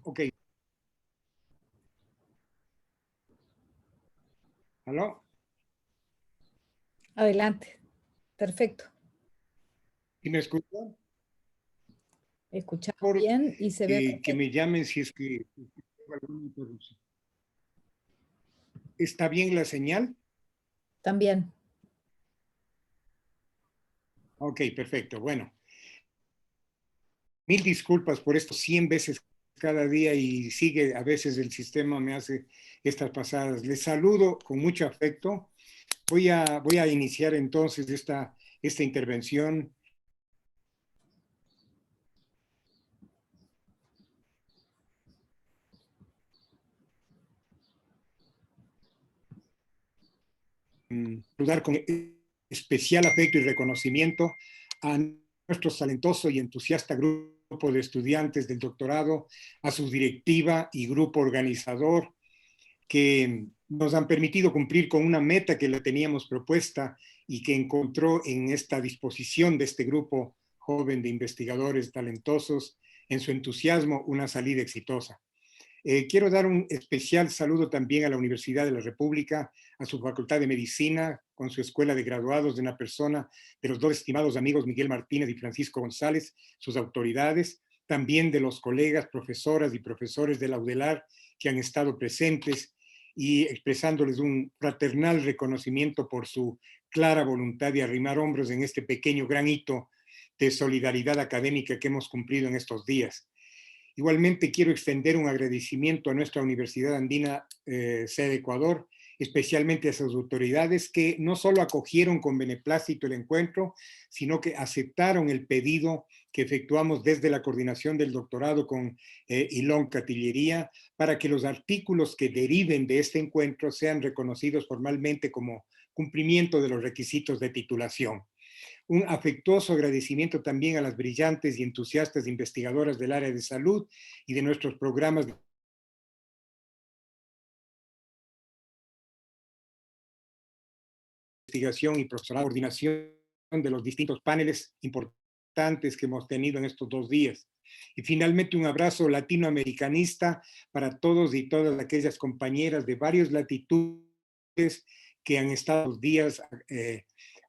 Ok. ¿Aló? Adelante. Perfecto. ¿Y me escuchan? Escuchamos Por bien y se ve que perfecto. me llamen si es que tengo alguna interrupción. ¿Está bien la señal? También. Ok, perfecto. Bueno, mil disculpas por esto 100 veces cada día y sigue, a veces el sistema me hace estas pasadas. Les saludo con mucho afecto. Voy a iniciar entonces esta intervención. Saludar con especial afecto y reconocimiento a nuestro talentoso y entusiasta grupo de estudiantes del doctorado, a su directiva y grupo organizador, que nos han permitido cumplir con una meta que la teníamos propuesta y que encontró en esta disposición de este grupo joven de investigadores talentosos, en su entusiasmo, una salida exitosa. Quiero dar un especial saludo también a la Universidad de la República, a su Facultad de Medicina, con su Escuela de Graduados de una persona, de los dos estimados amigos Miguel Martínez y Francisco González, sus autoridades, también de los colegas, profesoras y profesores de la UDELAR que han estado presentes y expresándoles un fraternal reconocimiento por su clara voluntad de arrimar hombros en este pequeño gran hito de solidaridad académica que hemos cumplido en estos días. Igualmente quiero extender un agradecimiento a nuestra Universidad Andina sede Ecuador, especialmente a sus autoridades que no solo acogieron con beneplácito el encuentro, sino que aceptaron el pedido que efectuamos desde la coordinación del doctorado con Ilón Catillería para que los artículos que deriven de este encuentro sean reconocidos formalmente como cumplimiento de los requisitos de titulación. Un afectuoso agradecimiento también a las brillantes y entusiastas investigadoras del área de salud y de nuestros programas de investigación y profesorado, coordinación de los distintos paneles importantes que hemos tenido en estos 2 días. Y finalmente un abrazo latinoamericanista para todos y todas aquellas compañeras de varias latitudes que han estado los días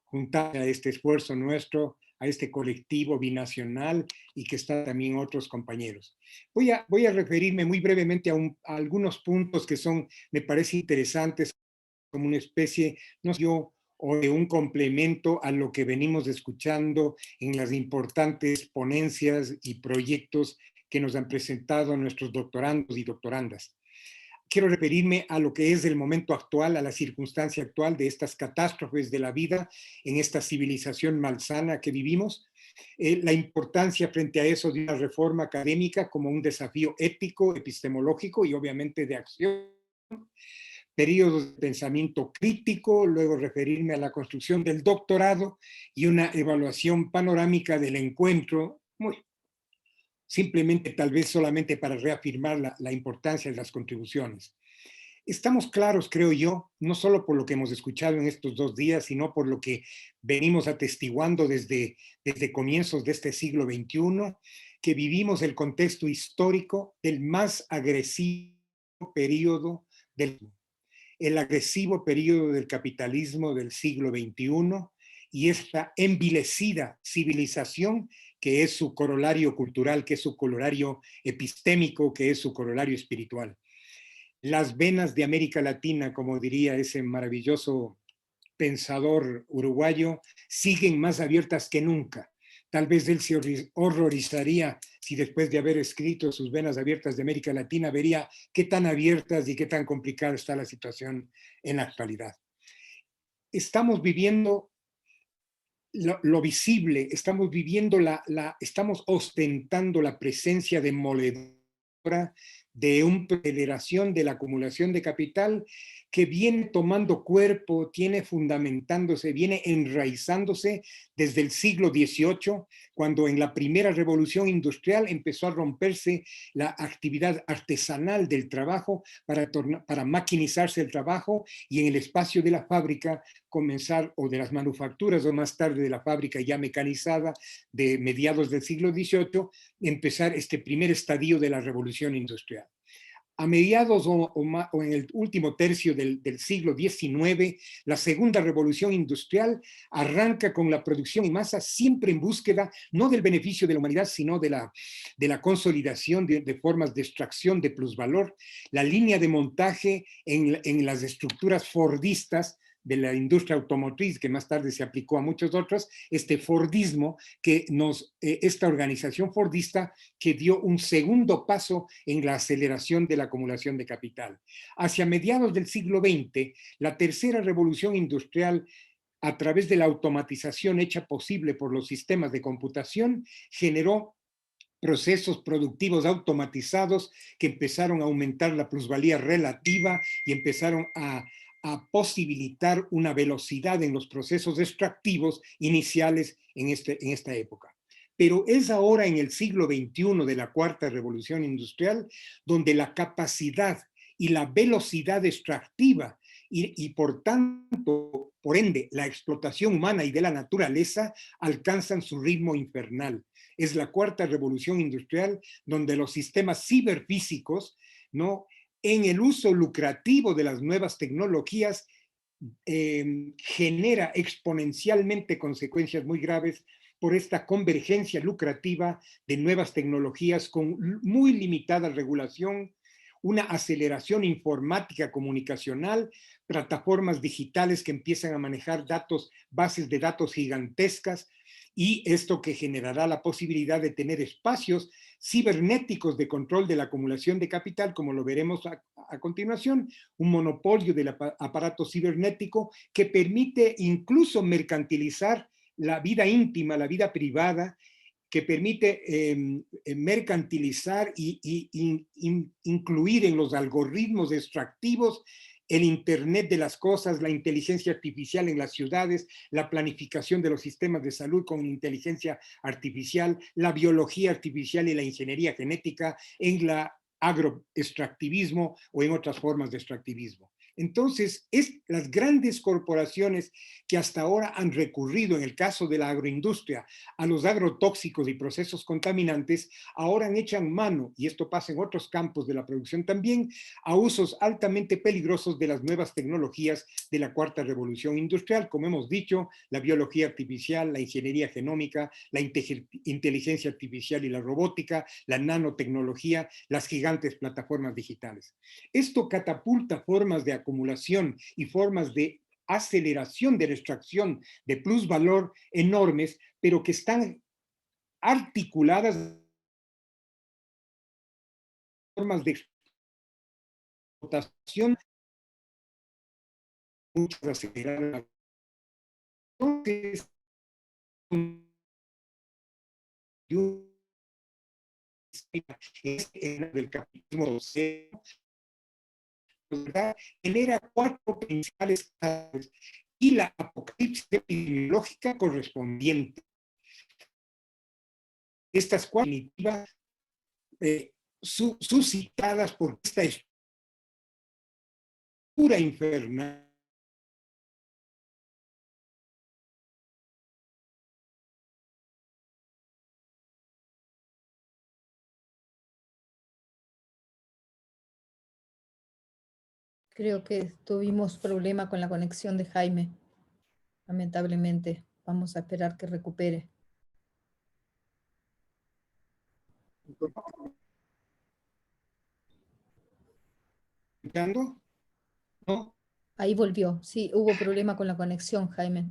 juntadas a este esfuerzo nuestro, a este colectivo binacional y que están también otros compañeros. Voy a referirme muy brevemente a algunos puntos que son, me parece interesantes, como una especie, no sé yo, o de un complemento a lo que venimos escuchando en las importantes ponencias y proyectos que nos han presentado nuestros doctorandos y doctorandas. Quiero referirme a lo que es el momento actual, a la circunstancia actual de estas catástrofes de la vida en esta civilización malsana que vivimos, la importancia frente a eso de una reforma académica como un desafío ético, epistemológico y obviamente de acción, periodos de pensamiento crítico, luego referirme a la construcción del doctorado y una evaluación panorámica del encuentro, muy simplemente tal vez solamente para reafirmar la importancia de las contribuciones. Estamos claros, creo yo, no solo por lo que hemos escuchado en estos 2 días, sino por lo que venimos atestiguando desde comienzos de este siglo XXI, que vivimos el contexto histórico del más agresivo periodo del el agresivo periodo del capitalismo del siglo XXI y esta envilecida civilización que es su corolario cultural, que es su corolario epistémico, que es su corolario espiritual. Las venas de América Latina, como diría ese maravilloso pensador uruguayo, siguen más abiertas que nunca. Tal vez él se horrorizaría si después de haber escrito sus venas abiertas de América Latina vería qué tan abiertas y qué tan complicada está la situación en la actualidad. Estamos viviendo lo visible, estamos viviendo estamos ostentando la presencia demoledora de una aceleración de la acumulación de capital que viene tomando cuerpo, tiene fundamentándose, viene enraizándose desde el siglo XVIII, cuando en la primera revolución industrial empezó a romperse la actividad artesanal del trabajo para maquinizarse el trabajo y en el espacio de la fábrica comenzar, o de las manufacturas, o más tarde de la fábrica ya mecanizada de mediados del siglo XVIII, empezar este primer estadio de la revolución industrial. A mediados o en el último tercio del siglo XIX, la segunda revolución industrial arranca con la producción en masa, siempre en búsqueda no del beneficio de la humanidad, sino de la consolidación de formas de extracción de plusvalor. La línea de montaje en las estructuras fordistas de la industria automotriz, que más tarde se aplicó a muchos otros, este Fordismo, esta organización fordista que dio un segundo paso en la aceleración de la acumulación de capital. Hacia mediados del siglo XX, la tercera revolución industrial, a través de la automatización hecha posible por los sistemas de computación, generó procesos productivos automatizados que empezaron a aumentar la plusvalía relativa y empezaron a posibilitar una velocidad en los procesos extractivos iniciales en esta época. Pero es ahora en el siglo XXI de la cuarta revolución industrial donde la capacidad y la velocidad extractiva y por tanto, por ende, la explotación humana y de la naturaleza alcanzan su ritmo infernal. Es la cuarta revolución industrial donde los sistemas ciberfísicos, ¿no?, en el uso lucrativo de las nuevas tecnologías, genera exponencialmente consecuencias muy graves por esta convergencia lucrativa de nuevas tecnologías con muy limitada regulación, una aceleración informática comunicacional, plataformas digitales que empiezan a manejar datos, bases de datos gigantescas, y esto que generará la posibilidad de tener espacios cibernéticos de control de la acumulación de capital, como lo veremos a continuación, un monopolio del aparato cibernético que permite incluso mercantilizar la vida íntima, la vida privada, que permite mercantilizar y incluir en los algoritmos extractivos el Internet de las cosas, la inteligencia artificial en las ciudades, la planificación de los sistemas de salud con inteligencia artificial, la biología artificial y la ingeniería genética en la agroextractivismo o en otras formas de extractivismo. Entonces, las grandes corporaciones que hasta ahora han recurrido, en el caso de la agroindustria, a los agrotóxicos y procesos contaminantes, ahora echan mano, y esto pasa en otros campos de la producción también, a usos altamente peligrosos de las nuevas tecnologías de la cuarta revolución industrial, como hemos dicho, la biología artificial, la ingeniería genómica, la inteligencia artificial y la robótica, la nanotecnología, las gigantes plataformas digitales. Esto catapulta formas de acumulación y formas de aceleración de la extracción de plusvalor enormes, pero que están articuladas formas de explotación muchas aceleradas. Entonces, del capitalismo genera cuatro principales causas y la apocalipsis epidemiológica correspondiente. Estas cuatro definitivas suscitadas por esta estructura infernal Creo que tuvimos problema con la conexión de Jaime, lamentablemente. Vamos a esperar que recupere. ¿no? Ahí volvió. Sí, hubo problema con la conexión, Jaime.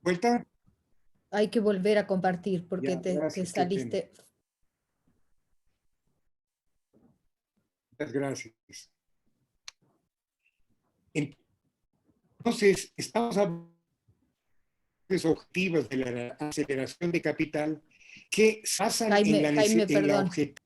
¿Vuelta? Hay que volver a compartir porque Ya, te gracias, qué pena. saliste. Muchas gracias. Entonces, estamos hablando de objetivos de la aceleración de capital que se basan en Jaime, la perdón. objetividad.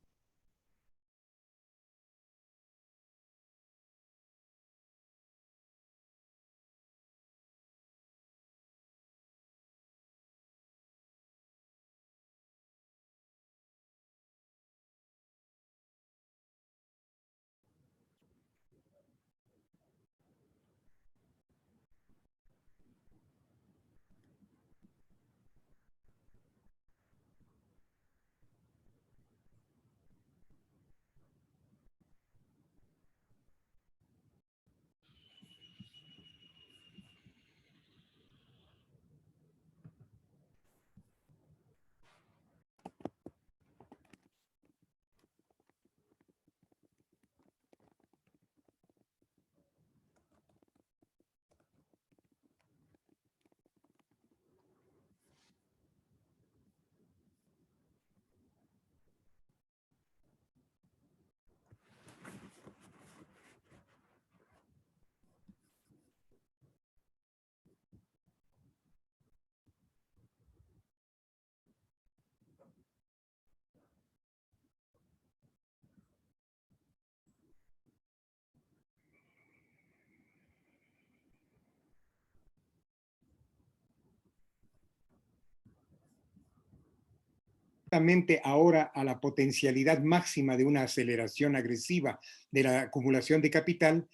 justamente ahora a la potencialidad máxima de una aceleración agresiva de la acumulación de capital,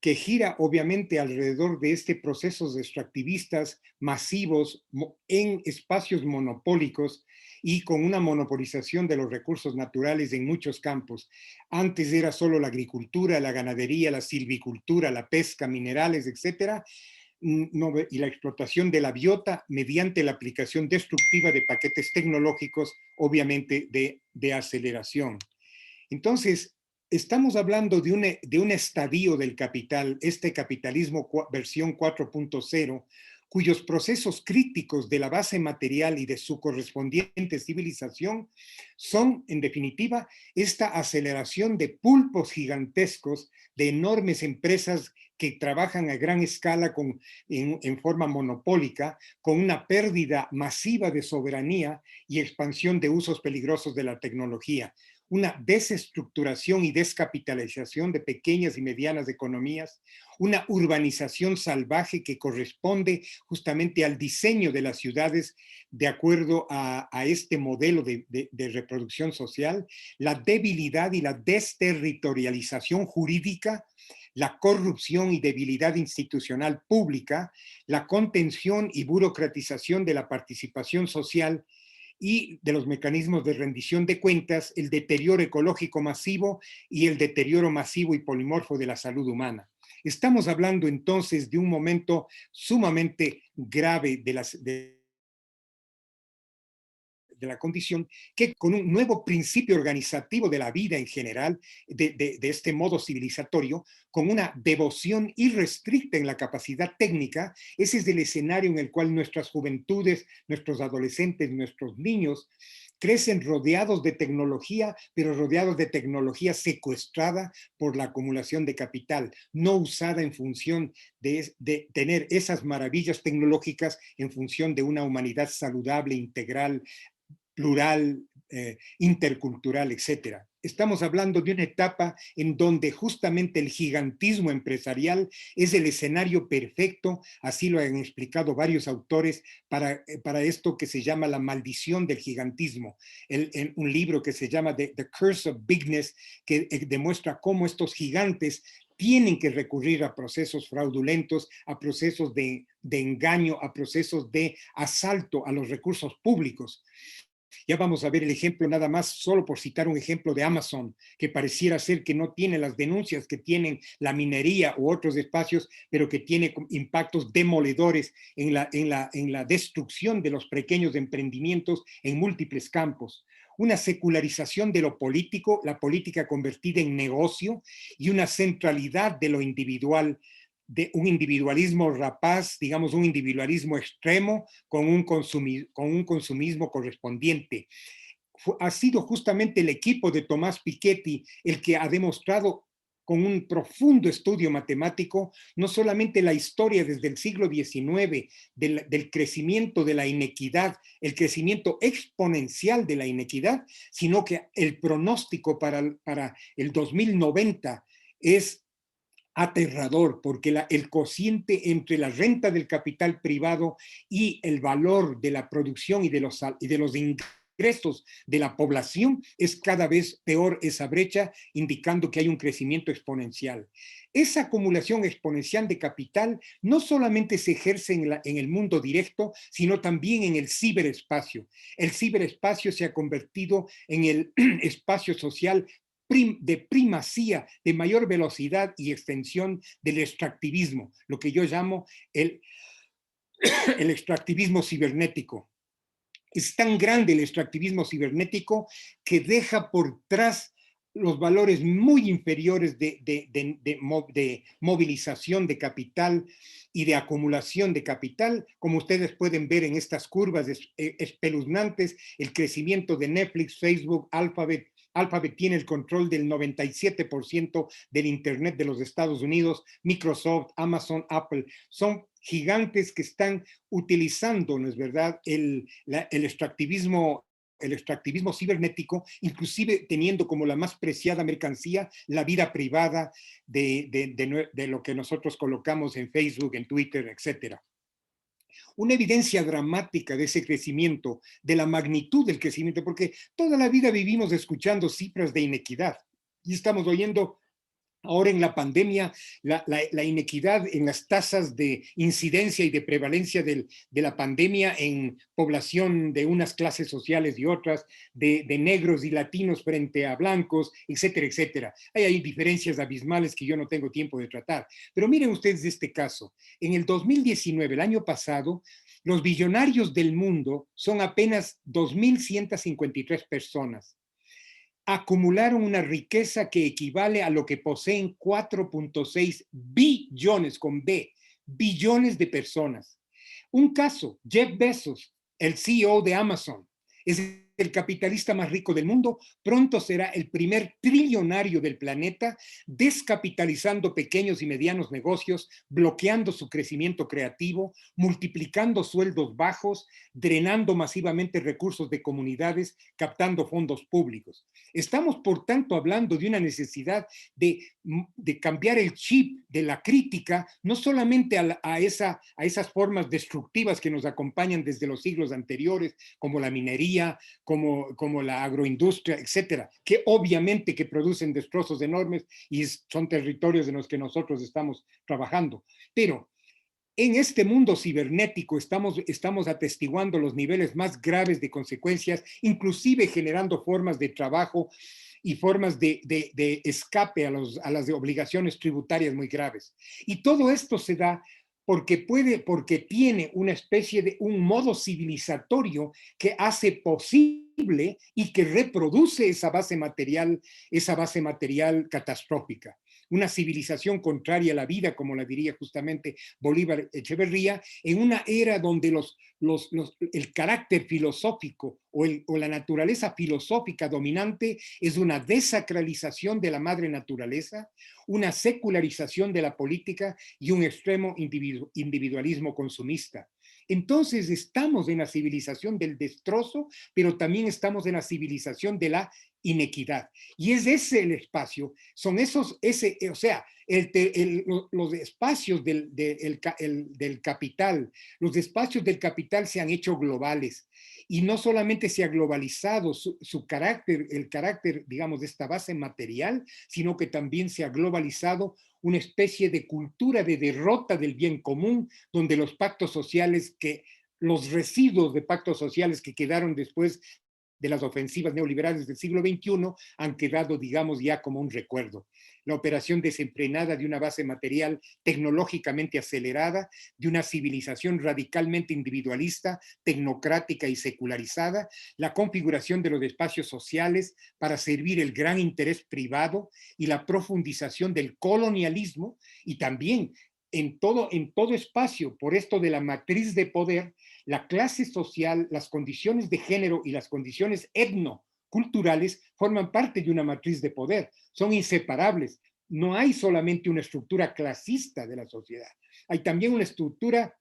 que gira obviamente alrededor de este proceso extractivistas masivos en espacios monopólicos y con una monopolización de los recursos naturales en muchos campos. Antes era solo la agricultura, la ganadería, la silvicultura, la pesca, minerales, etcétera, y la explotación de la biota mediante la aplicación destructiva de paquetes tecnológicos, obviamente de aceleración. Entonces, estamos hablando de un estadio del capital, este capitalismo versión 4.0, cuyos procesos críticos de la base material y de su correspondiente civilización son, en definitiva, esta aceleración de pulpos gigantescos, de enormes empresas que trabajan a gran escala en forma monopólica, con una pérdida masiva de soberanía y expansión de usos peligrosos de la tecnología, una desestructuración y descapitalización de pequeñas y medianas economías, una urbanización salvaje que corresponde justamente al diseño de las ciudades de acuerdo a este modelo de reproducción social, la debilidad y la desterritorialización jurídica, la corrupción y debilidad institucional pública, la contención y burocratización de la participación social y de los mecanismos de rendición de cuentas, el deterioro ecológico masivo y el deterioro masivo y polimorfo de la salud humana. Estamos hablando entonces de un momento sumamente grave de la condición, que con un nuevo principio organizativo de la vida en general, de este modo civilizatorio, con una devoción irrestricta en la capacidad técnica, ese es el escenario en el cual nuestras juventudes, nuestros adolescentes, nuestros niños, crecen rodeados de tecnología, pero rodeados de tecnología secuestrada por la acumulación de capital, no usada en función de tener esas maravillas tecnológicas en función de una humanidad saludable, integral, plural, intercultural, etcétera. Estamos hablando de una etapa en donde justamente el gigantismo empresarial es el escenario perfecto, así lo han explicado varios autores, para esto que se llama la maldición del gigantismo. Un libro que se llama The Curse of Bigness, que demuestra cómo estos gigantes tienen que recurrir a procesos fraudulentos, a procesos de engaño, a procesos de asalto a los recursos públicos. Ya vamos a ver el ejemplo nada más, solo por citar un ejemplo de Amazon, que pareciera ser que no tiene las denuncias que tienen la minería u otros espacios, pero que tiene impactos demoledores en la destrucción de los pequeños emprendimientos en múltiples campos. Una secularización de lo político, la política convertida en negocio, y una centralidad de lo individual, de un individualismo rapaz, digamos un individualismo extremo con un consumismo correspondiente. Ha sido justamente el equipo de Tomás Piketty el que ha demostrado con un profundo estudio matemático, no solamente la historia desde el siglo XIX del crecimiento de la inequidad, el crecimiento exponencial de la inequidad, sino que el pronóstico para el 2090 es aterrador, porque el cociente entre la renta del capital privado y el valor de la producción y de los ingresos de la población es cada vez peor esa brecha, indicando que hay un crecimiento exponencial. Esa acumulación exponencial de capital no solamente se ejerce en el mundo directo, sino también en el ciberespacio. El ciberespacio se ha convertido en el espacio social de primacía, de mayor velocidad y extensión del extractivismo, lo que yo llamo el extractivismo cibernético. Es tan grande el extractivismo cibernético que deja por detrás los valores muy inferiores de movilización de capital y de acumulación de capital, como ustedes pueden ver en estas curvas espeluznantes, el crecimiento de Netflix, Facebook, Alphabet. Alphabet tiene el control del 97% del Internet de los Estados Unidos, Microsoft, Amazon, Apple, son gigantes que están utilizando, ¿no es verdad?, el extractivismo cibernético, inclusive teniendo como la más preciada mercancía la vida privada de lo que nosotros colocamos en Facebook, en Twitter, etcétera. una evidencia dramática de ese crecimiento, de la magnitud del crecimiento, porque toda la vida vivimos escuchando cifras de inequidad y estamos oyendo ahora en la pandemia la inequidad en las tasas de incidencia y de prevalencia de la pandemia en población de unas clases sociales y otras, de negros y latinos frente a blancos, etcétera, etcétera. Hay diferencias abismales que yo no tengo tiempo de tratar. Pero miren ustedes este caso. En el 2019, el año pasado, los billonarios del mundo son apenas 2.153 personas. Acumularon una riqueza que equivale a lo que poseen 4.6 billones, con B, billones de personas. Un caso, Jeff Bezos, el CEO de Amazon, es el capitalista más rico del mundo, pronto será el primer trillonario del planeta, descapitalizando pequeños y medianos negocios, bloqueando su crecimiento creativo, multiplicando sueldos bajos, drenando masivamente recursos de comunidades, captando fondos públicos. Estamos, por tanto, hablando de una necesidad de cambiar el chip de la crítica, no solamente a esas formas destructivas que nos acompañan desde los siglos anteriores, como la minería, como la agroindustria, etcétera, que obviamente que producen destrozos enormes y son territorios en los que nosotros estamos trabajando. Pero en este mundo cibernético estamos atestiguando los niveles más graves de consecuencias, inclusive generando formas de trabajo y formas de escape a las obligaciones tributarias muy graves. Y todo esto se da porque tiene una especie de un modo civilizatorio que hace posible y que reproduce esa base material catastrófica. Una civilización contraria a la vida, como la diría justamente Bolívar Echeverría, en una era donde el carácter filosófico o la naturaleza filosófica dominante es una desacralización de la madre naturaleza, una secularización de la política y un extremo individualismo consumista. Entonces estamos en la civilización del destrozo, pero también estamos en la civilización de la inequidad. Y es ese el espacio, son o sea, los espacios del capital, los espacios del capital se han hecho globales y no solamente se ha globalizado su carácter, el carácter, digamos, de esta base material, sino que también se ha globalizado una especie de cultura de derrota del bien común, donde los pactos sociales los residuos de pactos sociales que quedaron después de las ofensivas neoliberales del siglo XXI han quedado, digamos, ya como un recuerdo. La operación desenfrenada de una base material tecnológicamente acelerada, de una civilización radicalmente individualista, tecnocrática y secularizada, la configuración de los espacios sociales para servir el gran interés privado y la profundización del colonialismo y también en todo espacio, por esto de la matriz de poder, la clase social, las condiciones de género y las condiciones etnoculturales forman parte de una matriz de poder, son inseparables. No hay solamente una estructura clasista de la sociedad, hay también una estructura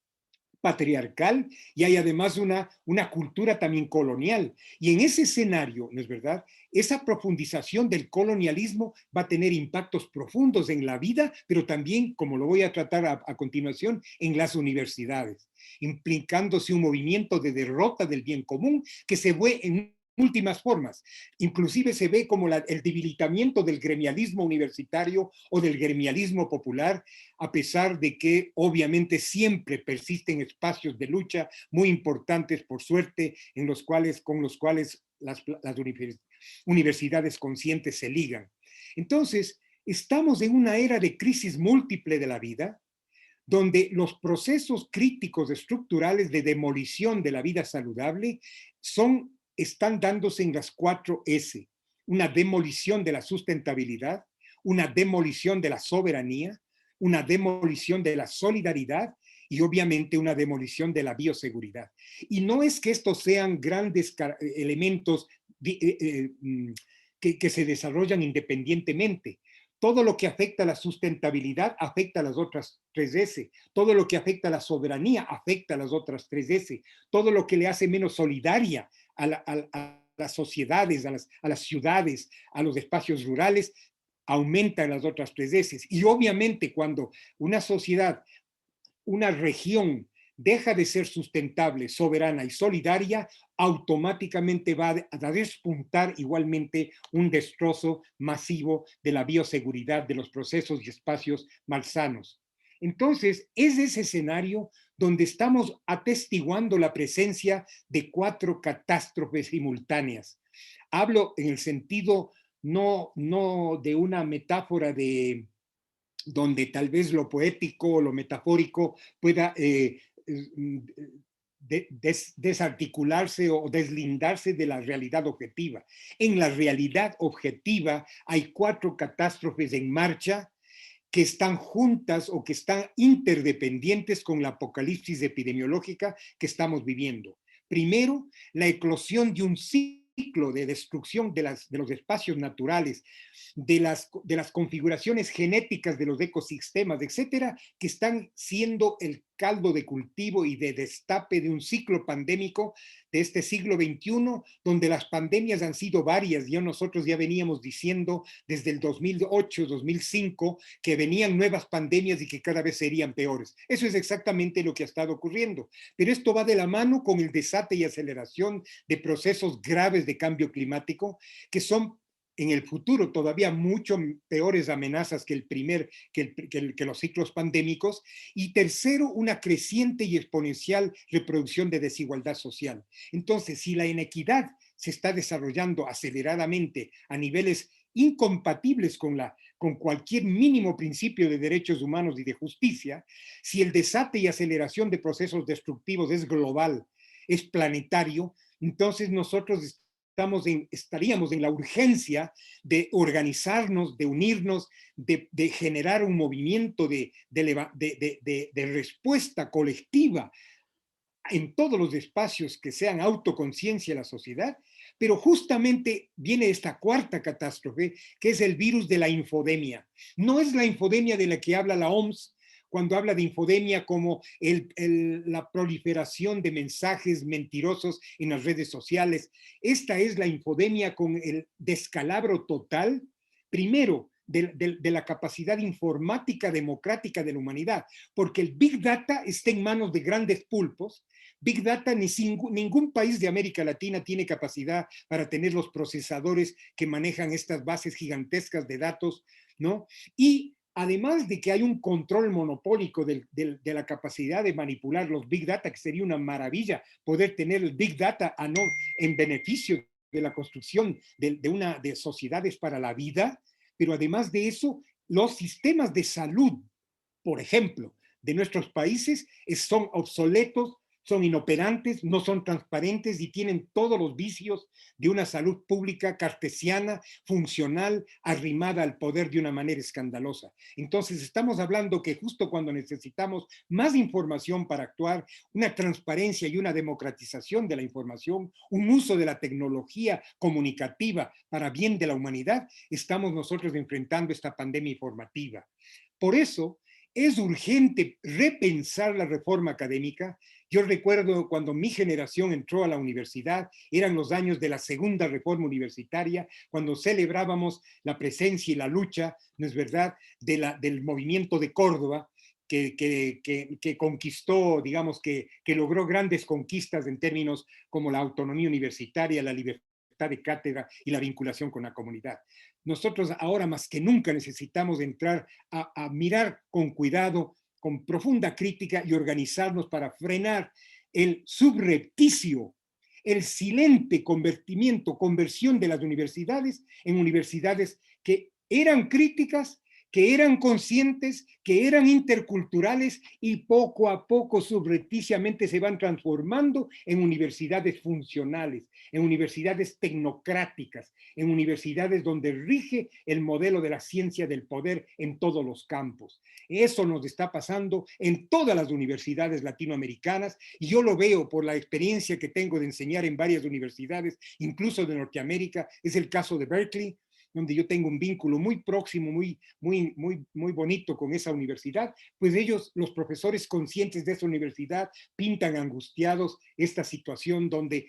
patriarcal y hay además una cultura también colonial. Y en ese escenario, ¿no es verdad? Esa profundización del colonialismo va a tener impactos profundos en la vida, pero también, como lo voy a tratar a continuación, en las universidades, implicándose un movimiento de derrota del bien común que se ve en últimas formas. Inclusive se ve como el debilitamiento del gremialismo universitario o del gremialismo popular, a pesar de que obviamente siempre persisten espacios de lucha muy importantes, por suerte, con los cuales las universidades conscientes se ligan. Entonces, estamos en una era de crisis múltiple de la vida, donde los procesos críticos estructurales de demolición de la vida saludable están dándose en las 4S. Una demolición de la sustentabilidad, una demolición de la soberanía, una demolición de la solidaridad y obviamente una demolición de la bioseguridad. Y no es que estos sean grandes elementos que se desarrollan independientemente. Todo lo que afecta a la sustentabilidad afecta a las otras 3S. Todo lo que afecta a la soberanía afecta a las otras 3S. Todo lo que le hace menos solidaria a las sociedades, a las ciudades, a los espacios rurales, aumenta en las otras 3S. Y obviamente cuando una sociedad, una región deja de ser sustentable, soberana y solidaria, automáticamente va a despuntar igualmente un destrozo masivo de la bioseguridad de los procesos y espacios malsanos. Entonces, es ese escenario donde estamos atestiguando la presencia de 4 catástrofes simultáneas. Hablo en el sentido no de una metáfora de donde tal vez lo poético o lo metafórico pueda desarticularse o deslindarse de la realidad objetiva. En la realidad objetiva hay 4 catástrofes en marcha que están juntas o que están interdependientes con la apocalipsis epidemiológica que estamos viviendo. Primero, la eclosión de un ciclo de destrucción de los espacios naturales, de las configuraciones genéticas de los ecosistemas, etcétera, que están siendo el caldo de cultivo y de destape de un ciclo pandémico de este siglo XXI, donde las pandemias han sido varias. Nosotros ya veníamos diciendo desde el 2008, 2005, que venían nuevas pandemias y que cada vez serían peores. Eso es exactamente lo que ha estado ocurriendo. Pero esto va de la mano con el desate y aceleración de procesos graves de cambio climático, que son en el futuro todavía mucho peores amenazas que que los ciclos pandémicos. Y tercero, una creciente y exponencial reproducción de desigualdad social. Entonces, si la inequidad se está desarrollando aceleradamente a niveles incompatibles con cualquier mínimo principio de derechos humanos y de justicia, si el desate y aceleración de procesos destructivos es global, es planetario, entonces nosotros estaríamos en la urgencia de organizarnos, de unirnos, de generar un movimiento de respuesta colectiva en todos los espacios que sean autoconciencia de la sociedad. Pero justamente viene esta 4ª catástrofe, que es el virus de la infodemia. No es la infodemia de la que habla la OMS, cuando habla de infodemia como la proliferación de mensajes mentirosos en las redes sociales. Esta es la infodemia con el descalabro total, primero, de la capacidad informática democrática de la humanidad, porque el Big Data está en manos de grandes pulpos. Big Data, ningún país de América Latina tiene capacidad para tener los procesadores que manejan estas bases gigantescas de datos, ¿no? Y además de que hay un control monopólico de la capacidad de manipular los Big Data, que sería una maravilla poder tener el Big Data en beneficio de la construcción de sociedades para la vida, pero además de eso, los sistemas de salud, por ejemplo, de nuestros países son obsoletos, son inoperantes, no son transparentes y tienen todos los vicios de una salud pública cartesiana, funcional, arrimada al poder de una manera escandalosa. Entonces estamos hablando que justo cuando necesitamos más información para actuar, una transparencia y una democratización de la información, un uso de la tecnología comunicativa para bien de la humanidad, estamos nosotros enfrentando esta pandemia informativa. Por eso, es urgente repensar la reforma académica. Yo recuerdo cuando mi generación entró a la universidad, eran los años de la segunda reforma universitaria, cuando celebrábamos la presencia y la lucha, ¿no es verdad?, del movimiento de Córdoba, que conquistó, digamos, que logró grandes conquistas en términos como la autonomía universitaria, la libertad de cátedra y la vinculación con la comunidad. Nosotros ahora más que nunca necesitamos entrar a mirar con cuidado, con profunda crítica y organizarnos para frenar el subrepticio, el silente conversión de las universidades en universidades que eran críticas, que eran conscientes, que eran interculturales y poco a poco subrepticiamente se van transformando en universidades funcionales, en universidades tecnocráticas, en universidades donde rige el modelo de la ciencia del poder en todos los campos. Eso nos está pasando en todas las universidades latinoamericanas y yo lo veo por la experiencia que tengo de enseñar en varias universidades, incluso de Norteamérica. Es el caso de Berkeley, donde yo tengo un vínculo muy próximo, muy bonito con esa universidad, pues ellos, los profesores conscientes de esa universidad, pintan angustiados esta situación donde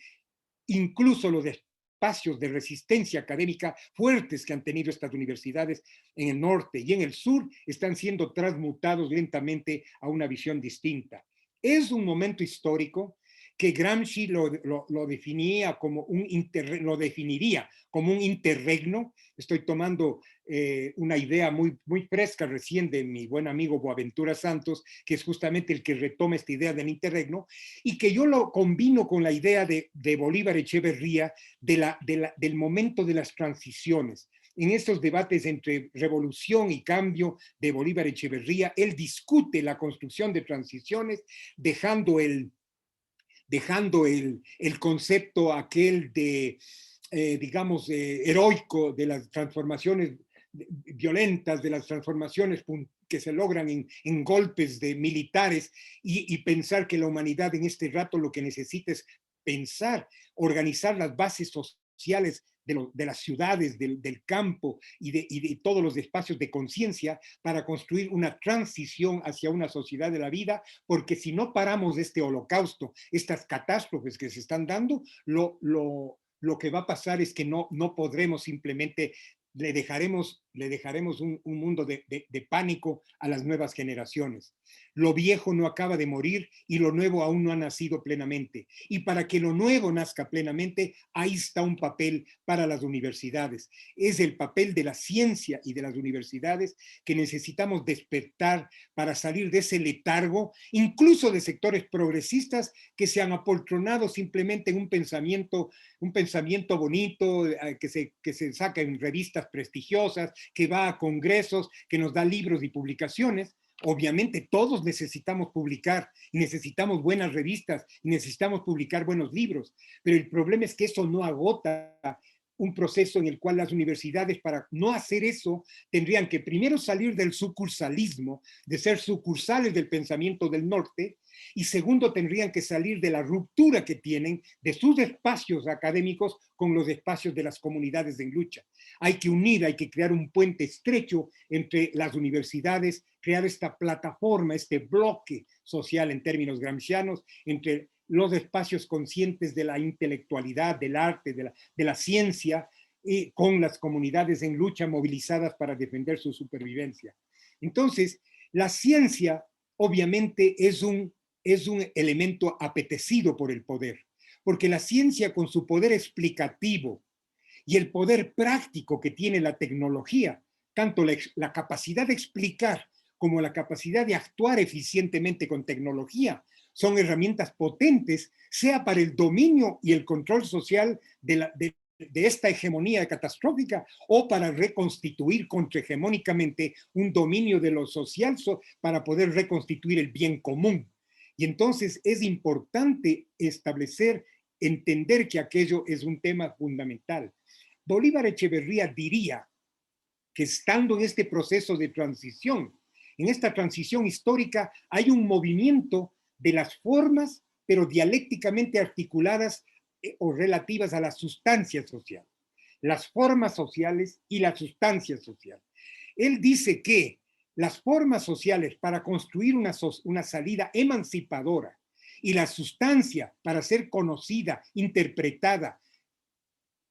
incluso los espacios de resistencia académica fuertes que han tenido estas universidades en el norte y en el sur están siendo transmutados lentamente a una visión distinta. Es un momento histórico que Gramsci lo definiría como lo definiría como un interregno. Estoy tomando una idea muy fresca recién de mi buen amigo Boaventura Santos, que es justamente el que retoma esta idea del interregno, y que yo lo combino con la idea de Bolívar Echeverría del momento de las transiciones. En estos debates entre revolución y cambio de Bolívar Echeverría, él discute la construcción de transiciones, dejando el concepto aquel de, digamos, heroico de las transformaciones violentas, de las transformaciones que se logran en golpes de militares y pensar que la humanidad en este rato lo que necesita es pensar, organizar las bases sociales de las ciudades, del campo y de todos los espacios de conciencia para construir una transición hacia una sociedad de la vida, porque si no paramos este holocausto, estas catástrofes que se están dando, lo que va a pasar es que no podremos simplemente, le dejaremos un mundo de pánico a las nuevas generaciones. Lo viejo no acaba de morir y lo nuevo aún no ha nacido plenamente. Y para que lo nuevo nazca plenamente, ahí está un papel para las universidades. Es el papel de la ciencia y de las universidades que necesitamos despertar para salir de ese letargo, incluso de sectores progresistas que se han apoltronado simplemente en un pensamiento bonito que se saca en revistas prestigiosas, que va a congresos, que nos da libros y publicaciones. Obviamente todos necesitamos publicar, necesitamos buenas revistas, necesitamos publicar buenos libros, pero el problema es que eso no agota un proceso en el cual las universidades, para no hacer eso, tendrían que primero salir del sucursalismo, de ser sucursales del pensamiento del norte, y segundo, tendrían que salir de la ruptura que tienen de sus espacios académicos con los espacios de las comunidades en lucha. Hay que unir, hay que crear un puente estrecho entre las universidades, crear esta plataforma, este bloque social en términos gramscianos, entre los espacios conscientes de la intelectualidad, del arte, de la ciencia, y con las comunidades en lucha movilizadas para defender su supervivencia. Entonces, la ciencia obviamente es un elemento apetecido por el poder, porque la ciencia con su poder explicativo y el poder práctico que tiene la tecnología, tanto la capacidad de explicar como la capacidad de actuar eficientemente con tecnología, son herramientas potentes, sea para el dominio y el control social de esta hegemonía catastrófica o para reconstituir contrahegemónicamente un dominio de lo social para poder reconstituir el bien común. Y entonces es importante establecer, entender que aquello es un tema fundamental. Bolívar Echeverría diría que estando en este proceso de transición, en esta transición histórica, hay un movimiento de las formas, pero dialécticamente articuladas o relativas a la sustancia social. Las formas sociales y la sustancia social. Él dice que las formas sociales para construir una salida emancipadora y la sustancia para ser conocida, interpretada,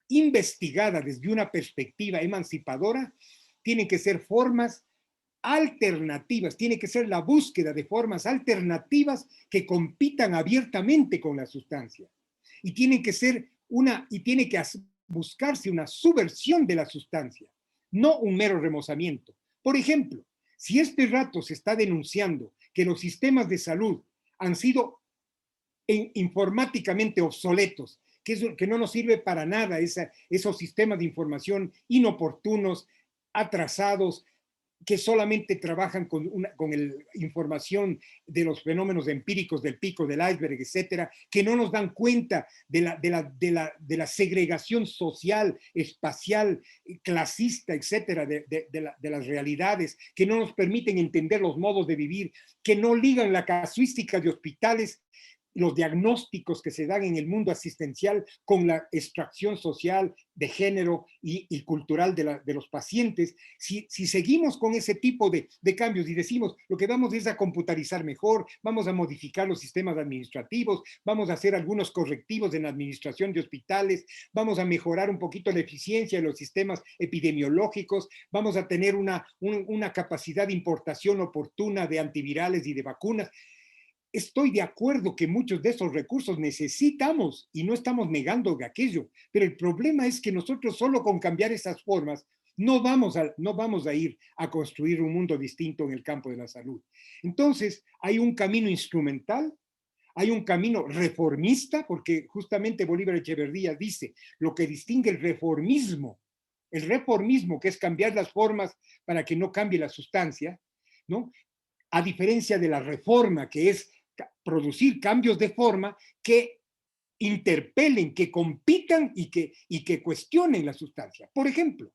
investigada desde una perspectiva emancipadora, tienen que ser formas alternativas, tiene que ser la búsqueda de formas alternativas que compitan abiertamente con la sustancia. Y tiene que ser tiene que buscarse una subversión de la sustancia, no un mero remozamiento. Por ejemplo, si este rato se está denunciando que los sistemas de salud han sido informáticamente obsoletos, que no nos sirve para nada esos sistemas de información inoportunos, atrasados, que solamente trabajan con información de los fenómenos empíricos del pico del iceberg, etcétera, que no nos dan cuenta de la segregación social, espacial, clasista, etcétera, de las realidades, que no nos permiten entender los modos de vivir, que no ligan la casuística de hospitales, los diagnósticos que se dan en el mundo asistencial con la extracción social de género y cultural de los pacientes. Si seguimos con ese tipo de cambios y decimos lo que vamos es a computarizar mejor, vamos a modificar los sistemas administrativos, vamos a hacer algunos correctivos en la administración de hospitales, vamos a mejorar un poquito la eficiencia de los sistemas epidemiológicos, vamos a tener una capacidad de importación oportuna de antivirales y de vacunas. estoy de acuerdo que muchos de esos recursos necesitamos y no estamos negando aquello, pero el problema es que nosotros solo con cambiar esas formas no vamos a ir a construir un mundo distinto en el campo de la salud. Entonces, hay un camino instrumental, hay un camino reformista, porque justamente Bolívar Echeverría dice lo que distingue el reformismo, que es cambiar las formas para que no cambie la sustancia, ¿no? A diferencia de la reforma, que es producir cambios de forma que interpelen, que compitan y que cuestionen la sustancia. Por ejemplo,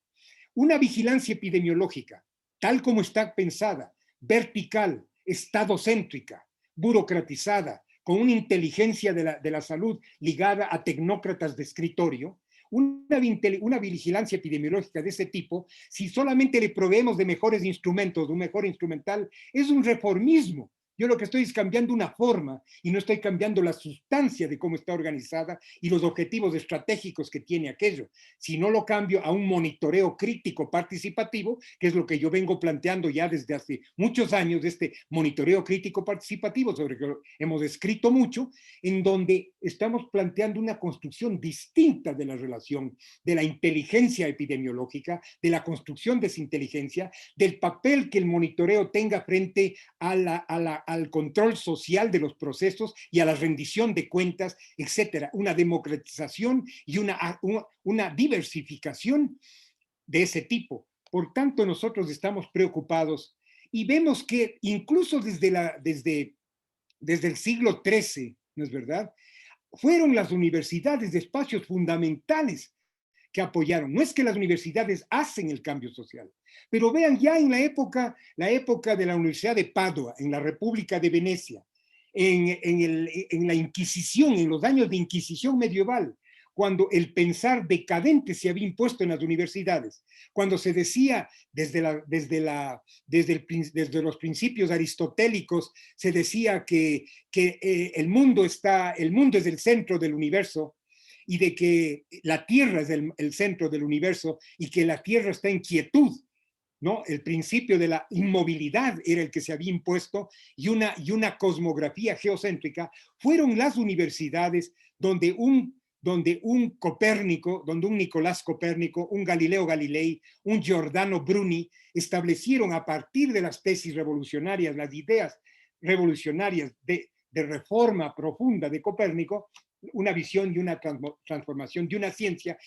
una vigilancia epidemiológica, tal como está pensada, vertical, estadocéntrica, burocratizada, con una inteligencia de la salud ligada a tecnócratas de escritorio, una vigilancia epidemiológica de ese tipo, si solamente le proveemos de mejores instrumentos, de un mejor instrumental, es un reformismo. Yo lo que estoy es cambiando una forma y no estoy cambiando la sustancia de cómo está organizada y los objetivos estratégicos que tiene aquello. Si no lo cambio a un monitoreo crítico participativo, que es lo que yo vengo planteando ya desde hace muchos años, de este monitoreo crítico participativo, sobre que hemos escrito mucho, en donde estamos planteando una construcción distinta de la relación, de la inteligencia epidemiológica, de la construcción de esa inteligencia, del papel que el monitoreo tenga frente al control social de los procesos y a la rendición de cuentas, etcétera. Una democratización y una diversificación de ese tipo. Por tanto, nosotros estamos preocupados y vemos que incluso desde el siglo XIII, ¿no es verdad? Fueron las universidades de espacios fundamentales que apoyaron. No es que las universidades hacen el cambio social, pero vean ya en la época de la Universidad de Padua, en la República de Venecia, en la Inquisición, en los años de Inquisición medieval, cuando el pensar decadente se había impuesto en las universidades, cuando se decía desde los principios aristotélicos, se decía que el mundo es el centro del universo, y de que la Tierra es el centro del universo y que la Tierra está en quietud, ¿no? El principio de la inmovilidad era el que se había impuesto y una cosmografía geocéntrica. Fueron las universidades donde un Copérnico, donde un Nicolás Copérnico, un Galileo Galilei, un Giordano Bruni establecieron a partir de las tesis revolucionarias, las ideas revolucionarias de reforma profunda de Copérnico, una visión y una transformación de una ciencia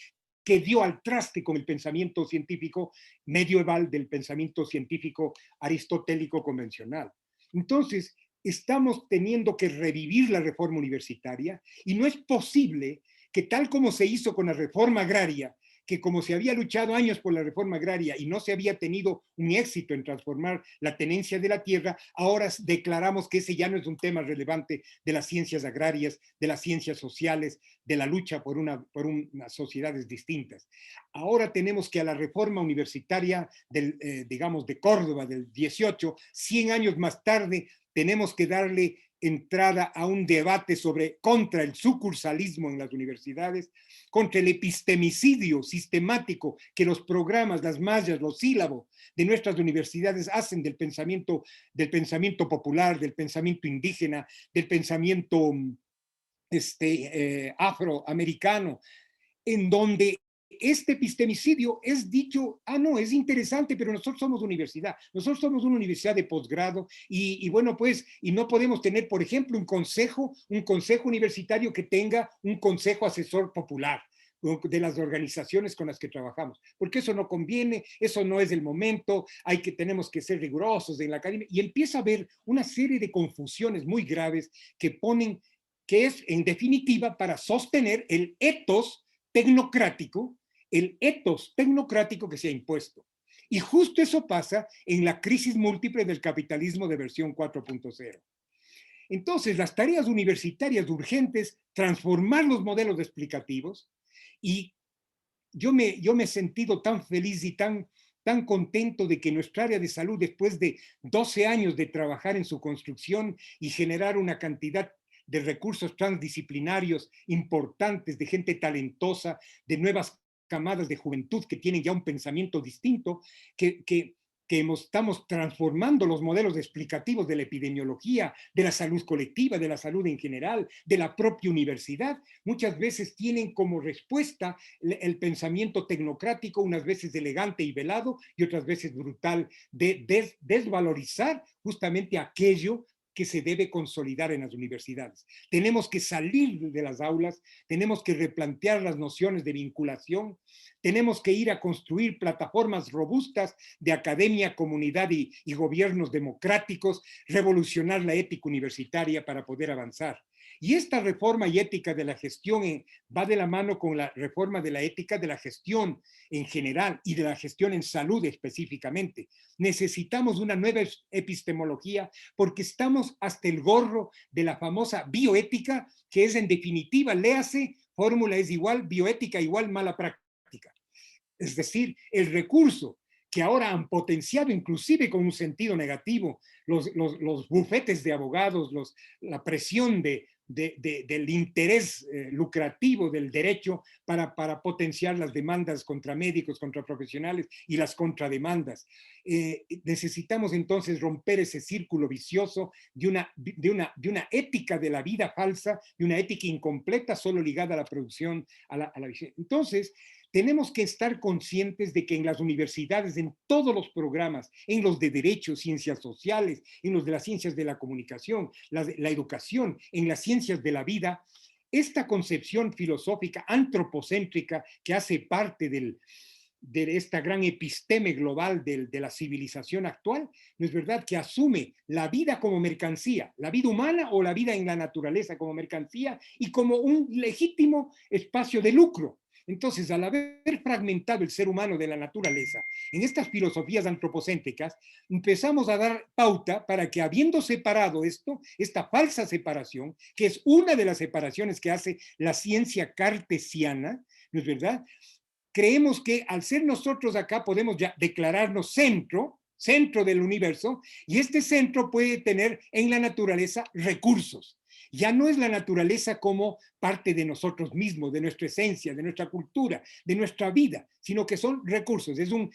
que dio al traste con el pensamiento científico medieval del pensamiento científico aristotélico convencional. Entonces, estamos teniendo que revivir la reforma universitaria y no es posible que tal como se hizo con la reforma agraria, que como se había luchado años por la reforma agraria y no se había tenido un éxito en transformar la tenencia de la tierra, ahora declaramos que ese ya no es un tema relevante de las ciencias agrarias, de las ciencias sociales, de la lucha por unas sociedades distintas. Ahora tenemos que a la reforma universitaria digamos, de Córdoba del 18, 100 años más tarde, tenemos que darle entrada a un debate contra el sucursalismo en las universidades, contra el epistemicidio sistemático que los programas, las mallas, los sílabos de nuestras universidades hacen del pensamiento popular, del pensamiento indígena, del pensamiento afroamericano, en donde este epistemicidio es dicho, no, es interesante, pero nosotros somos universidad, nosotros somos una universidad de posgrado y bueno, pues, y no podemos tener, por ejemplo, un consejo universitario que tenga un consejo asesor popular de las organizaciones con las que trabajamos, porque eso no conviene, eso no es el momento, tenemos que ser rigurosos en la academia, y empieza a haber una serie de confusiones muy graves que es en definitiva para sostener el etos tecnocrático que se ha impuesto. Y justo eso pasa en la crisis múltiple del capitalismo de versión 4.0. Entonces, las tareas universitarias urgentes, transformar los modelos explicativos, y yo me he sentido tan feliz y tan contento de que nuestra área de salud, después de 12 años de trabajar en su construcción y generar una cantidad de recursos transdisciplinarios importantes, de gente talentosa, de nuevas camadas de juventud que tienen ya un pensamiento distinto, que que estamos transformando los modelos explicativos de la epidemiología, de la salud colectiva, de la salud en general, de la propia universidad, muchas veces tienen como respuesta el pensamiento tecnocrático, unas veces elegante y velado y otras veces brutal, de desvalorizar justamente aquello que se debe consolidar en las universidades. Tenemos que salir de las aulas, tenemos que replantear las nociones de vinculación, tenemos que ir a construir plataformas robustas de academia, comunidad y gobiernos democráticos, revolucionar la ética universitaria para poder avanzar. Y esta reforma y ética de la gestión va de la mano con la reforma de la ética de la gestión en general y de la gestión en salud específicamente. Necesitamos una nueva epistemología porque estamos hasta el gorro de la famosa bioética, que es en definitiva, léase, fórmula es igual, bioética igual mala práctica. Es decir, el recurso que ahora han potenciado inclusive con un sentido negativo los bufetes de abogados, la presión del interés lucrativo del derecho para potenciar las demandas contra médicos, contra profesionales y las contrademandas. Necesitamos entonces romper ese círculo vicioso de una ética de la vida falsa, de una ética incompleta solo ligada a la producción, a la visión. Entonces, tenemos que estar conscientes de que en las universidades, en todos los programas, en los de derechos, ciencias sociales, en los de las ciencias de la comunicación, la educación, en las ciencias de la vida, esta concepción filosófica antropocéntrica que hace parte de esta gran episteme global de la civilización actual, ¿no es verdad? Que asume la vida como mercancía, la vida humana o la vida en la naturaleza como mercancía y como un legítimo espacio de lucro. Entonces, al haber fragmentado el ser humano de la naturaleza, en estas filosofías antropocéntricas, empezamos a dar pauta para que, habiendo separado esto, esta falsa separación, que es una de las separaciones que hace la ciencia cartesiana, ¿no es verdad? Creemos que al ser nosotros acá podemos ya declararnos centro del universo, y este centro puede tener en la naturaleza recursos. Ya no es la naturaleza como parte de nosotros mismos, de nuestra esencia, de nuestra cultura, de nuestra vida, sino que son recursos, es un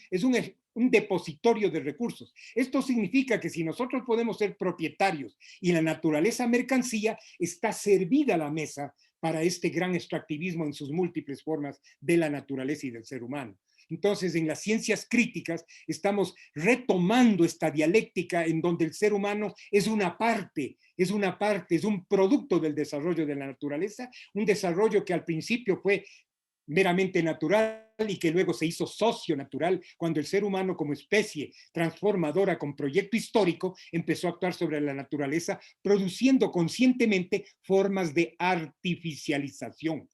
depositorio de recursos. Esto significa que si nosotros podemos ser propietarios y la naturaleza mercancía, está servida la mesa para este gran extractivismo en sus múltiples formas de la naturaleza y del ser humano. Entonces, en las ciencias críticas estamos retomando esta dialéctica en donde el ser humano es una parte, es un producto del desarrollo de la naturaleza, un desarrollo que al principio fue meramente natural y que luego se hizo socio-natural cuando el ser humano como especie transformadora con proyecto histórico empezó a actuar sobre la naturaleza, produciendo conscientemente formas de artificialización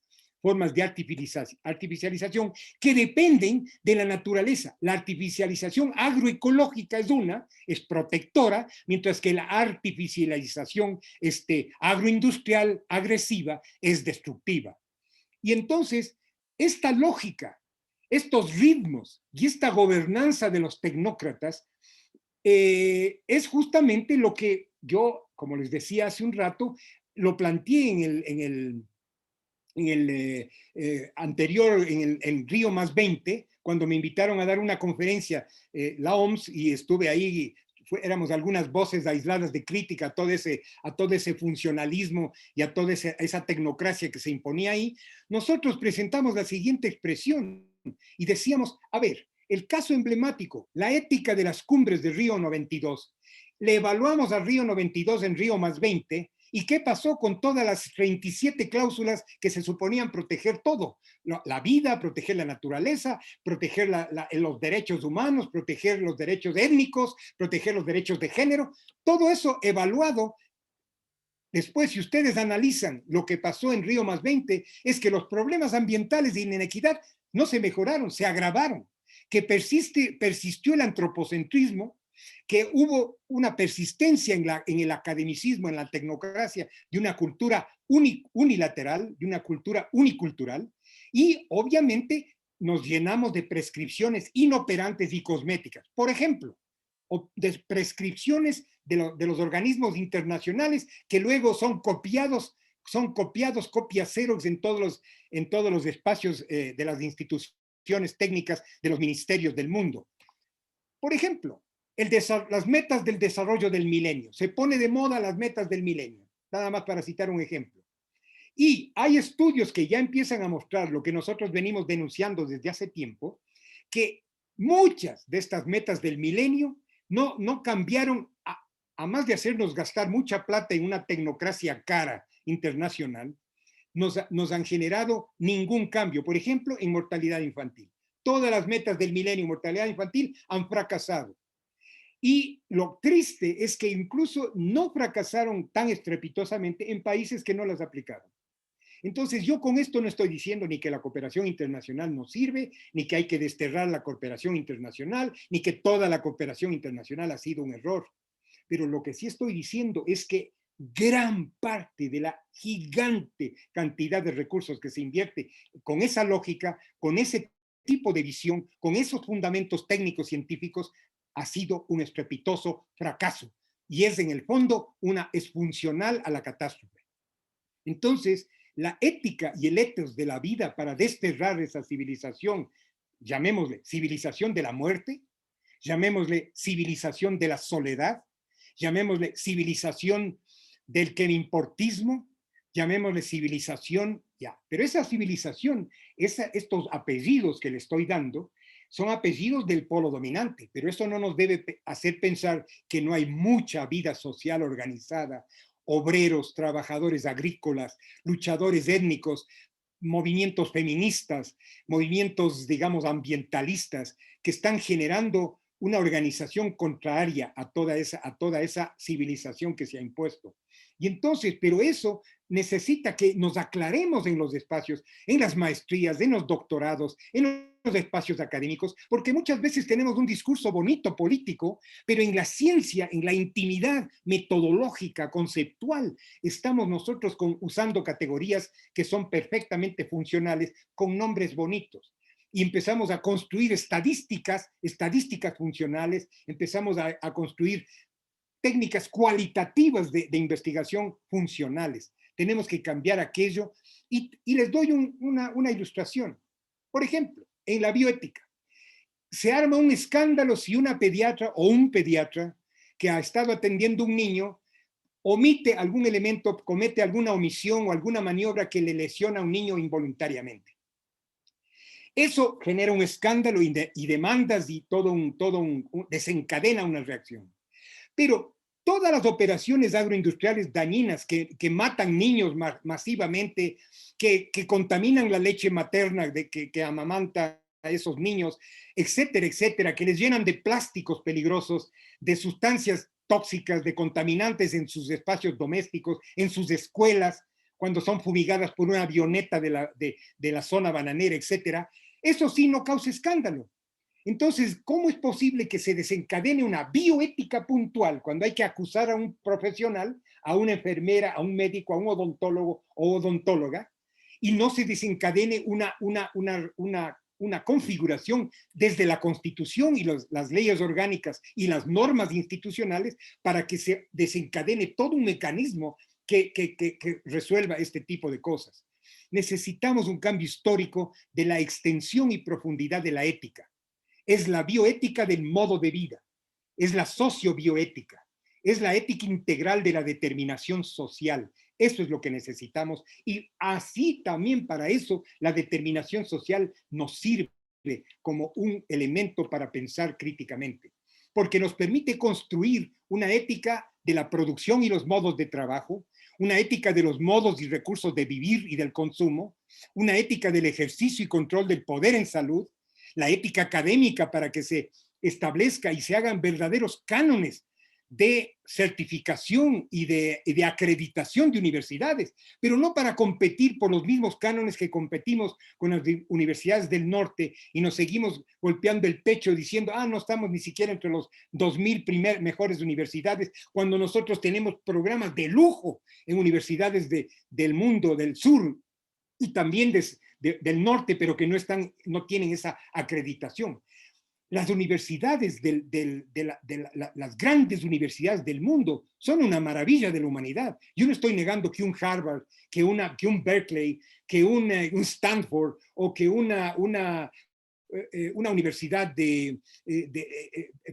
que dependen de la naturaleza. La artificialización agroecológica es protectora, mientras que la artificialización agroindustrial agresiva es destructiva. Y entonces, esta lógica, estos ritmos y esta gobernanza de los tecnócratas es justamente lo que yo, como les decía hace un rato, lo planteé anterior, en Río Más 20, cuando me invitaron a dar una conferencia, la OMS, y estuve ahí, éramos algunas voces aisladas de crítica a todo ese funcionalismo y a toda esa tecnocracia que se imponía ahí. Nosotros presentamos la siguiente expresión y decíamos, a ver, el caso emblemático, la ética de las cumbres de Río 92. Le evaluamos a Río 92 en Río Más 20. ¿Y qué pasó con todas las 27 cláusulas que se suponían proteger todo? La vida, proteger la naturaleza, proteger los derechos humanos, proteger los derechos étnicos, proteger los derechos de género. Todo eso evaluado. Después, si ustedes analizan lo que pasó en Río Más 20, es que los problemas ambientales de inequidad no se mejoraron, se agravaron. Que persistió el antropocentrismo, que hubo una persistencia en el academicismo, en la tecnocracia, de una cultura unilateral, de una cultura unicultural, y obviamente nos llenamos de prescripciones inoperantes y cosméticas. Por ejemplo, de prescripciones de los organismos internacionales que luego son copiados, copias ceros en todos los espacios de las instituciones técnicas de los ministerios del mundo. Por ejemplo, las metas del desarrollo del milenio. Se pone de moda las metas del milenio, nada más para citar un ejemplo. Y hay estudios que ya empiezan a mostrar lo que nosotros venimos denunciando desde hace tiempo, que muchas de estas metas del milenio no cambiaron, a más de hacernos gastar mucha plata en una tecnocracia cara internacional, nos han generado ningún cambio. Por ejemplo, en mortalidad infantil. Todas las metas del milenio en mortalidad infantil han fracasado. Y lo triste es que incluso no fracasaron tan estrepitosamente en países que no las aplicaron. Entonces, yo con esto no estoy diciendo ni que la cooperación internacional no sirve, ni que hay que desterrar la cooperación internacional, ni que toda la cooperación internacional ha sido un error. Pero lo que sí estoy diciendo es que gran parte de la gigante cantidad de recursos que se invierte con esa lógica, con ese tipo de visión, con esos fundamentos técnicos científicos, ha sido un estrepitoso fracaso. Y es en el fondo es funcional a la catástrofe. Entonces, la ética y el ethos de la vida para desterrar esa civilización, llamémosle civilización de la muerte, llamémosle civilización de la soledad, llamémosle civilización del querimportismo, llamémosle civilización, ya. Pero esa civilización, estos apellidos que le estoy dando, son apellidos del polo dominante, pero eso no nos debe hacer pensar que no hay mucha vida social organizada, obreros, trabajadores agrícolas, luchadores étnicos, movimientos feministas, movimientos, digamos, ambientalistas, que están generando una organización contraria a toda esa civilización que se ha impuesto. Y entonces, pero eso necesita que nos aclaremos en los espacios, en las maestrías, en los doctorados, en los espacios académicos, porque muchas veces tenemos un discurso bonito político, pero en la ciencia, en la intimidad metodológica, conceptual, estamos nosotros usando categorías que son perfectamente funcionales con nombres bonitos. Y empezamos a construir estadísticas funcionales, empezamos a construir técnicas cualitativas de investigación funcionales. Tenemos que cambiar aquello y les doy una ilustración. Por ejemplo, en la bioética, se arma un escándalo si una pediatra o un pediatra que ha estado atendiendo a un niño omite algún elemento, comete alguna omisión o alguna maniobra que le lesiona a un niño involuntariamente. Eso genera un escándalo y demandas y desencadena una reacción. Pero todas las operaciones agroindustriales dañinas que matan niños masivamente, que contaminan la leche materna que amamanta a esos niños, etcétera, etcétera, que les llenan de plásticos peligrosos, de sustancias tóxicas, de contaminantes en sus espacios domésticos, en sus escuelas, cuando son fumigadas por una avioneta de la zona bananera, etcétera, eso sí no causa escándalo. Entonces, ¿cómo es posible que se desencadene una bioética puntual cuando hay que acusar a un profesional, a una enfermera, a un médico, a un odontólogo o odontóloga, y no se desencadene una configuración desde la Constitución y las leyes orgánicas y las normas institucionales para que se desencadene todo un mecanismo que resuelva este tipo de cosas? Necesitamos un cambio histórico de la extensión y profundidad de la ética. Es la bioética del modo de vida, es la sociobioética, es la ética integral de la determinación social. Eso es lo que necesitamos y así también para eso la determinación social nos sirve como un elemento para pensar críticamente, porque nos permite construir una ética de la producción y los modos de trabajo, una ética de los modos y recursos de vivir y del consumo, una ética del ejercicio y control del poder en salud, la ética académica para que se establezca y se hagan verdaderos cánones de certificación y de acreditación de universidades, pero no para competir por los mismos cánones que competimos con las universidades del norte y nos seguimos golpeando el pecho diciendo, no estamos ni siquiera entre los 2000 mejores universidades, cuando nosotros tenemos programas de lujo en universidades del mundo del sur y también del norte, pero que no tienen esa acreditación. Las universidades, las grandes universidades del mundo son una maravilla de la humanidad. Yo no estoy negando que un Harvard, que un Berkeley, que un Stanford o que una una universidad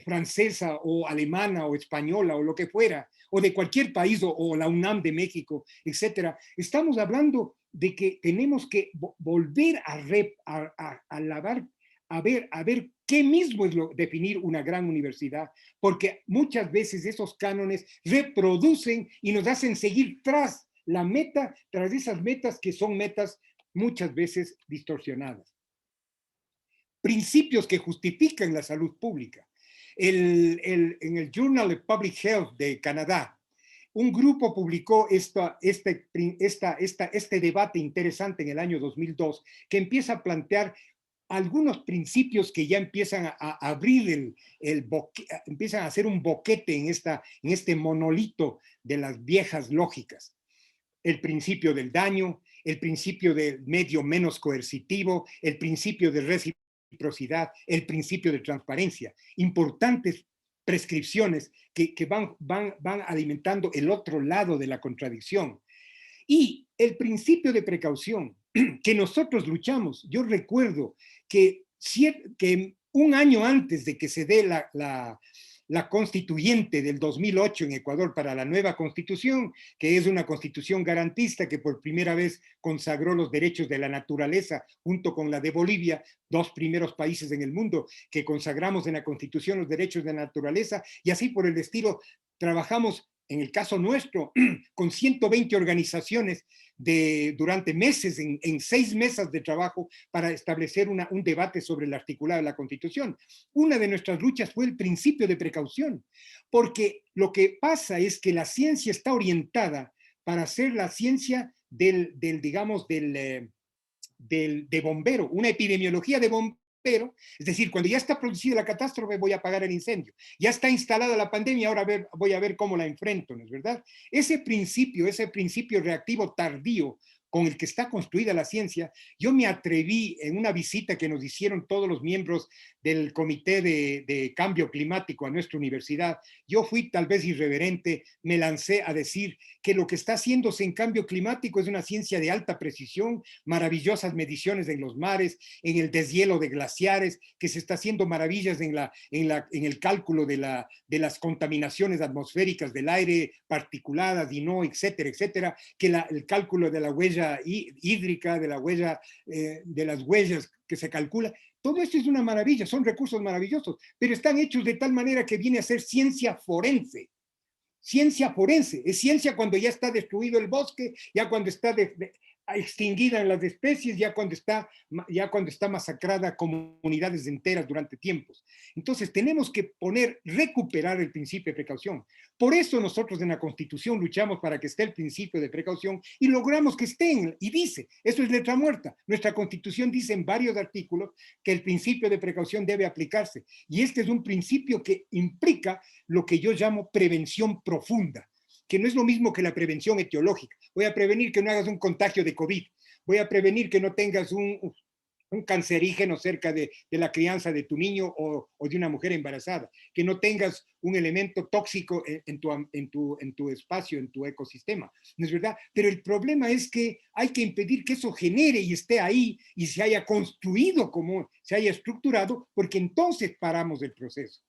francesa o alemana o española o lo que fuera, o de cualquier país, o la UNAM de México, etcétera. Estamos hablando de que tenemos que volver a lavar, a ver qué mismo es definir una gran universidad, porque muchas veces esos cánones reproducen y nos hacen seguir tras la meta, tras esas metas que son metas muchas veces distorsionadas. Principios que justifican la salud pública. En el Journal of Public Health de Canadá, un grupo publicó este debate interesante en el año 2002, que empieza a plantear algunos principios que ya empiezan a abrir empiezan a hacer un boquete en este monolito de las viejas lógicas. El principio del daño, el principio del medio menos coercitivo, el principio de reciprocidad, el principio de transparencia. Importantes prescripciones que van alimentando el otro lado de la contradicción. Y el principio de precaución que nosotros luchamos. Yo recuerdo que un año antes de que se dé la constituyente del 2008 en Ecuador para la nueva constitución, que es una constitución garantista que por primera vez consagró los derechos de la naturaleza junto con la de Bolivia, dos primeros países en el mundo que consagramos en la constitución los derechos de la naturaleza, y así por el estilo trabajamos, en el caso nuestro, con 120 organizaciones durante meses, en 6 mesas de trabajo para establecer un debate sobre el articulado de la Constitución. Una de nuestras luchas fue el principio de precaución, porque lo que pasa es que la ciencia está orientada para ser la ciencia de bombero, una epidemiología de bombero. Es decir, cuando ya está producida la catástrofe, voy a apagar el incendio. Ya está instalada la pandemia, ahora voy a ver cómo la enfrento, ¿no es verdad? Ese principio reactivo tardío con el que está construida la ciencia, yo me atreví en una visita que nos hicieron todos los miembros del Comité de Cambio Climático a nuestra universidad. Yo fui tal vez irreverente, me lancé a decir que lo que está haciéndose en cambio climático es una ciencia de alta precisión, maravillosas mediciones en los mares, en el deshielo de glaciares, que se está haciendo maravillas en el cálculo de las contaminaciones atmosféricas del aire, particuladas y no, etcétera, etcétera, que el cálculo de la huella hídrica, de las huellas que se calcula. Todo esto es una maravilla, son recursos maravillosos, pero están hechos de tal manera que viene a ser ciencia forense. Ciencia forense, es ciencia cuando ya está destruido el bosque, ya cuando está extinguida en las especies, ya cuando está masacrada comunidades enteras durante tiempos. Entonces tenemos que recuperar el principio de precaución. Por eso nosotros en la Constitución luchamos para que esté el principio de precaución y logramos que esté, y dice, eso es letra muerta. Nuestra Constitución dice en varios artículos que el principio de precaución debe aplicarse, y este es un principio que implica lo que yo llamo prevención profunda, que no es lo mismo que la prevención etiológica. Voy a prevenir que no hagas un contagio de COVID, voy a prevenir que no tengas un cancerígeno cerca de la crianza de tu niño o de una mujer embarazada, que no tengas un elemento tóxico en tu espacio, en tu ecosistema, ¿no es verdad? Pero el problema es que hay que impedir que eso genere y esté ahí y se haya construido como se haya estructurado, porque entonces paramos el proceso.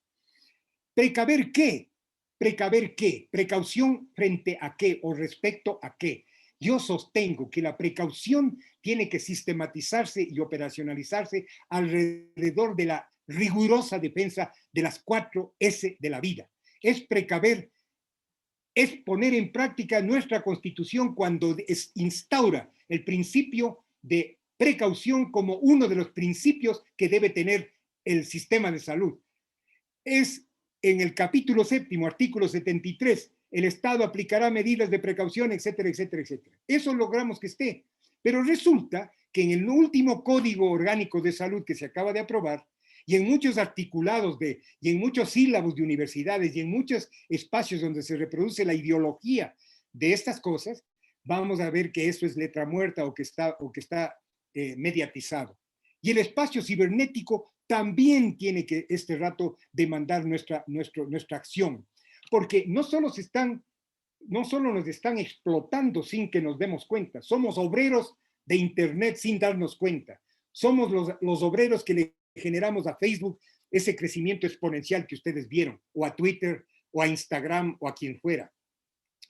¿Precaver qué? ¿Precaver qué? ¿Precaución frente a qué o respecto a qué? Yo sostengo que la precaución tiene que sistematizarse y operacionalizarse alrededor de la rigurosa defensa de las 4 S de la vida. Es precaver, es poner en práctica nuestra Constitución cuando instaura el principio de precaución como uno de los principios que debe tener el sistema de salud. Es en el capítulo 7, artículo 73, el Estado aplicará medidas de precaución, etcétera, etcétera, etcétera. Eso logramos que esté. Pero resulta que en el último Código Orgánico de Salud que se acaba de aprobar, y en muchos articulados y en muchos sílabos de universidades y en muchos espacios donde se reproduce la ideología de estas cosas, vamos a ver que eso es letra muerta o que está mediatizado. Y el espacio cibernético también tiene que este rato demandar nuestra acción, porque no solo nos están explotando sin que nos demos cuenta, somos obreros de Internet sin darnos cuenta, somos los obreros que le generamos a Facebook ese crecimiento exponencial que ustedes vieron, o a Twitter, o a Instagram, o a quien fuera.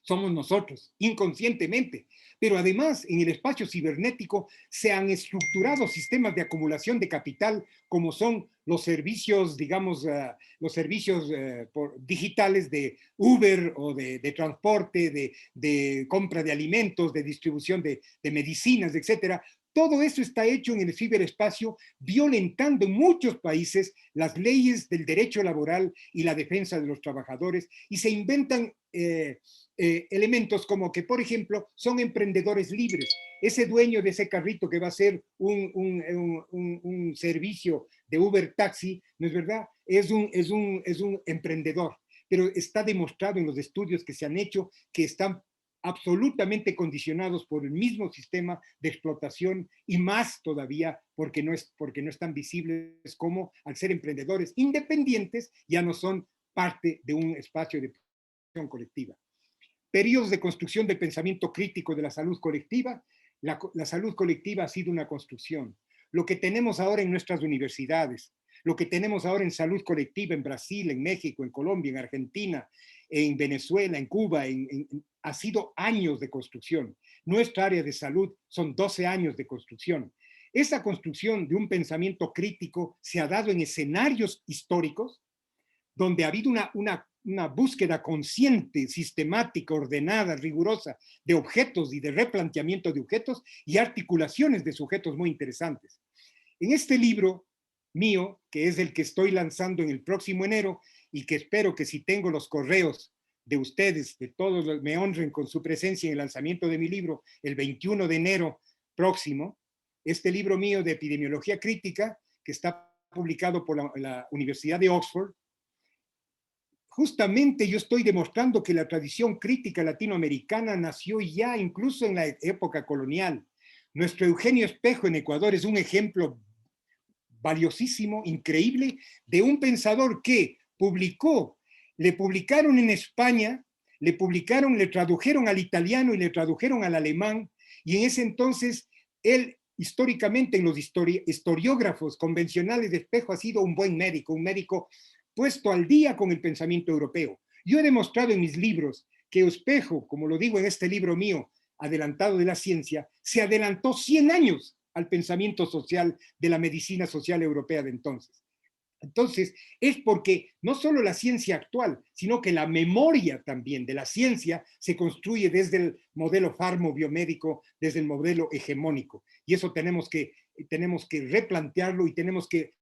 Somos nosotros, inconscientemente. Pero además, en el espacio cibernético se han estructurado sistemas de acumulación de capital, como son los servicios, digamos, los servicios digitales de Uber o de transporte, de compra de alimentos, de distribución de medicinas, etcétera. Todo eso está hecho en el ciberespacio, violentando en muchos países las leyes del derecho laboral y la defensa de los trabajadores, y se inventan elementos como que, por ejemplo, son emprendedores libres. Ese dueño de ese carrito que va a ser un servicio de Uber Taxi, ¿no es verdad? Es un emprendedor, pero está demostrado en los estudios que se han hecho que están absolutamente condicionados por el mismo sistema de explotación, y más todavía porque no están visibles, como al ser emprendedores independientes ya no son parte de un espacio de producción colectiva. Periodos de construcción del pensamiento crítico de la salud colectiva. La salud colectiva ha sido una construcción. Lo que tenemos ahora en nuestras universidades, lo que tenemos ahora en salud colectiva en Brasil, en México, en Colombia, en Argentina, en Venezuela, en Cuba, ha sido años de construcción. Nuestra área de salud son 12 años de construcción. Esa construcción de un pensamiento crítico se ha dado en escenarios históricos donde ha habido una búsqueda consciente, sistemática, ordenada, rigurosa de objetos y de replanteamiento de objetos y articulaciones de sujetos muy interesantes. En este libro mío, que es el que estoy lanzando en el próximo enero, y que espero que si tengo los correos de ustedes, de todos, me honren con su presencia en el lanzamiento de mi libro el 21 de enero próximo, este libro mío de epidemiología crítica, que está publicado por la Universidad de Oxford. Justamente yo estoy demostrando que la tradición crítica latinoamericana nació ya incluso en la época colonial. Nuestro Eugenio Espejo en Ecuador es un ejemplo valiosísimo, increíble, de un pensador que le publicaron en España, le tradujeron al italiano y le tradujeron al alemán, y en ese entonces él, históricamente, en los historiógrafos convencionales de Espejo, ha sido un buen médico, un médico puesto al día con el pensamiento europeo. Yo he demostrado en mis libros que Espejo, como lo digo en este libro mío, Adelantado de la Ciencia, se adelantó 100 años al pensamiento social de la medicina social europea de entonces. Entonces, es porque no solo la ciencia actual, sino que la memoria también de la ciencia se construye desde el modelo farmobiomédico, desde el modelo hegemónico. Y eso tenemos que replantearlo, y tenemos que,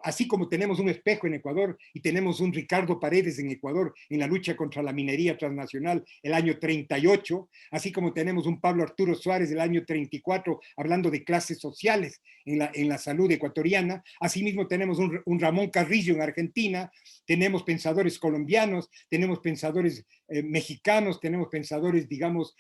así como tenemos un Espejo en Ecuador y tenemos un Ricardo Paredes en Ecuador en la lucha contra la minería transnacional el año 38, así como tenemos un Pablo Arturo Suárez del año 34 hablando de clases sociales en la salud ecuatoriana, asimismo tenemos un Ramón Carrillo en Argentina, tenemos pensadores colombianos, tenemos pensadores mexicanos, tenemos pensadores, digamos,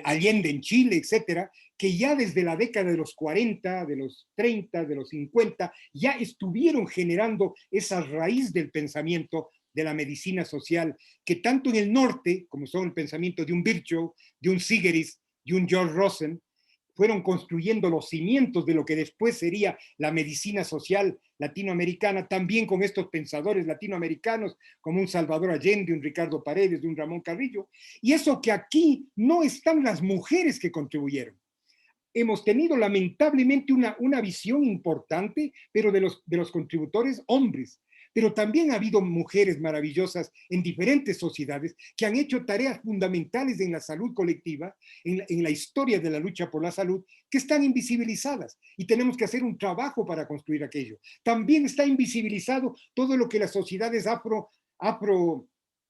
Allende en Chile, etcétera, que ya desde la década de los 40, de los 30, de los 50, ya estuvieron generando esa raíz del pensamiento de la medicina social, que tanto en el norte, como son el pensamiento de un Virchow, de un Sigeris, de un George Rosen, fueron construyendo los cimientos de lo que después sería la medicina social latinoamericana, también con estos pensadores latinoamericanos, como un Salvador Allende, un Ricardo Paredes, un Ramón Carrillo, y eso que aquí no están las mujeres que contribuyeron. Hemos tenido lamentablemente una visión importante, pero de los contributores hombres. Pero también ha habido mujeres maravillosas en diferentes sociedades que han hecho tareas fundamentales en la salud colectiva, en la historia de la lucha por la salud, que están invisibilizadas. Y tenemos que hacer un trabajo para construir aquello. También está invisibilizado todo lo que las sociedades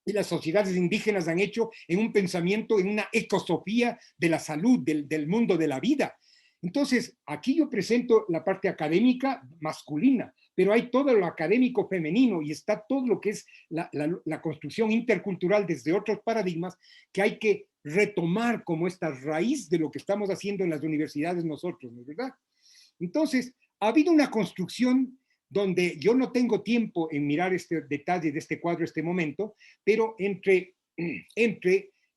y las sociedades indígenas han hecho en un pensamiento, en una ecosofía de la salud, del mundo de la vida. Entonces, aquí yo presento la parte académica masculina, pero hay todo lo académico femenino, y está todo lo que es la construcción intercultural desde otros paradigmas que hay que retomar como esta raíz de lo que estamos haciendo en las universidades nosotros, ¿no es verdad? Entonces, ha habido una construcción donde yo no tengo tiempo en mirar este detalle de este cuadro, este momento, pero entre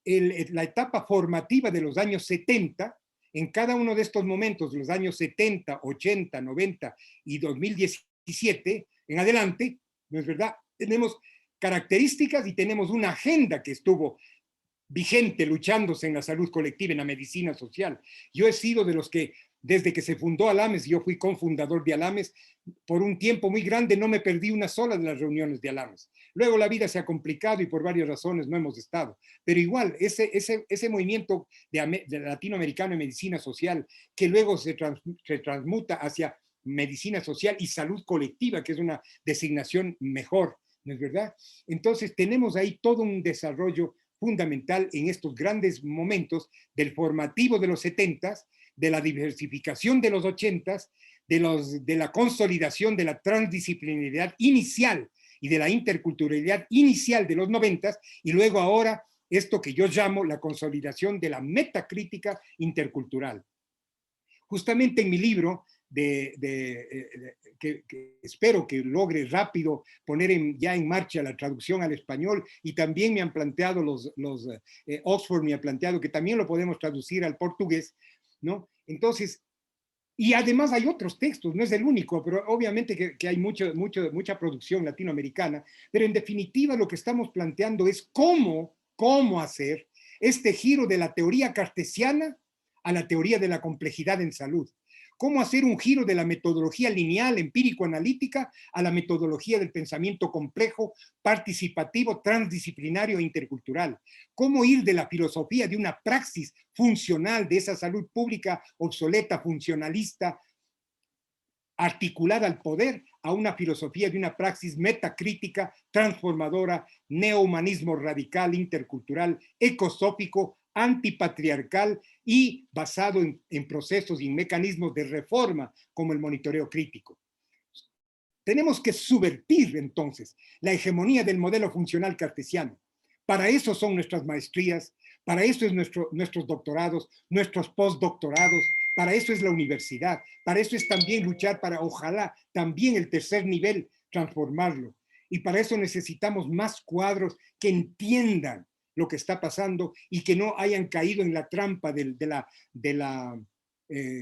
la etapa formativa de los años 70, en cada uno de estos momentos, los años 70, 80, 90 y 2010, 17 en adelante, ¿no es verdad? Tenemos características y tenemos una agenda que estuvo vigente luchándose en la salud colectiva, en la medicina social. Yo he sido de los que, desde que se fundó Alames, yo fui cofundador de Alames, por un tiempo muy grande no me perdí una sola de las reuniones de Alames. Luego la vida se ha complicado y por varias razones no hemos estado. Pero igual, ese movimiento de latinoamericano de medicina social, que luego se transmuta hacia medicina social y salud colectiva, que es una designación mejor, ¿no es verdad? Entonces tenemos ahí todo un desarrollo fundamental en estos grandes momentos del formativo de los 70s, de la diversificación de los 80s, de la consolidación de la transdisciplinariedad inicial y de la interculturalidad inicial de los 90s, y luego ahora esto que yo llamo la consolidación de la metacrítica intercultural. Justamente en mi libro, que espero que logre rápido poner ya en marcha la traducción al español, y también me han planteado Oxford me ha planteado que también lo podemos traducir al portugués, ¿no? Entonces, y además hay otros textos, no es el único, pero obviamente que hay mucha producción latinoamericana, pero en definitiva lo que estamos planteando es cómo hacer este giro de la teoría cartesiana a la teoría de la complejidad en salud. Cómo hacer un giro de la metodología lineal, empírico-analítica, a la metodología del pensamiento complejo, participativo, transdisciplinario e intercultural. Cómo ir de la filosofía de una praxis funcional, de esa salud pública obsoleta, funcionalista, articulada al poder, a una filosofía de una praxis metacrítica, transformadora, neohumanismo radical, intercultural, ecosófico, antipatriarcal y basado en procesos y mecanismos de reforma como el monitoreo crítico. Tenemos que subvertir entonces la hegemonía del modelo funcional cartesiano. Para eso son nuestras maestrías, para eso es nuestros doctorados, nuestros postdoctorados, para eso es la universidad, para eso es también luchar para, ojalá, también el tercer nivel, transformarlo. Y para eso necesitamos más cuadros que entiendan lo que está pasando y que no hayan caído en la trampa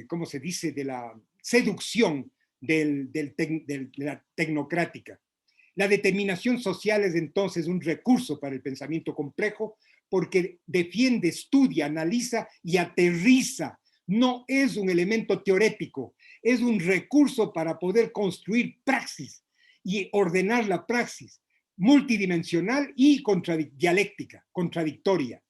¿cómo se dice?, de la seducción de la tecnocrática. La determinación social es entonces un recurso para el pensamiento complejo porque defiende, estudia, analiza y aterriza. No es un elemento teórico, es un recurso para poder construir praxis y ordenar la praxis multidimensional y dialéctica, contradictoria.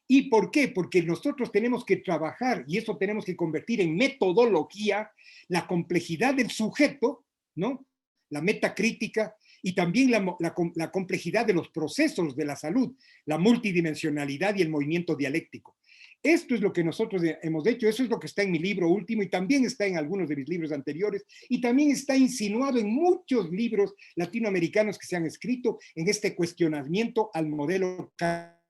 ¿Y por qué? Porque nosotros tenemos que trabajar, y eso tenemos que convertir en metodología, la complejidad del sujeto, ¿no? La metacrítica, y también la complejidad de los procesos de la salud, la multidimensionalidad y el movimiento dialéctico. Esto es lo que nosotros hemos hecho, eso es lo que está en mi libro último y también está en algunos de mis libros anteriores y también está insinuado en muchos libros latinoamericanos que se han escrito en este cuestionamiento al modelo que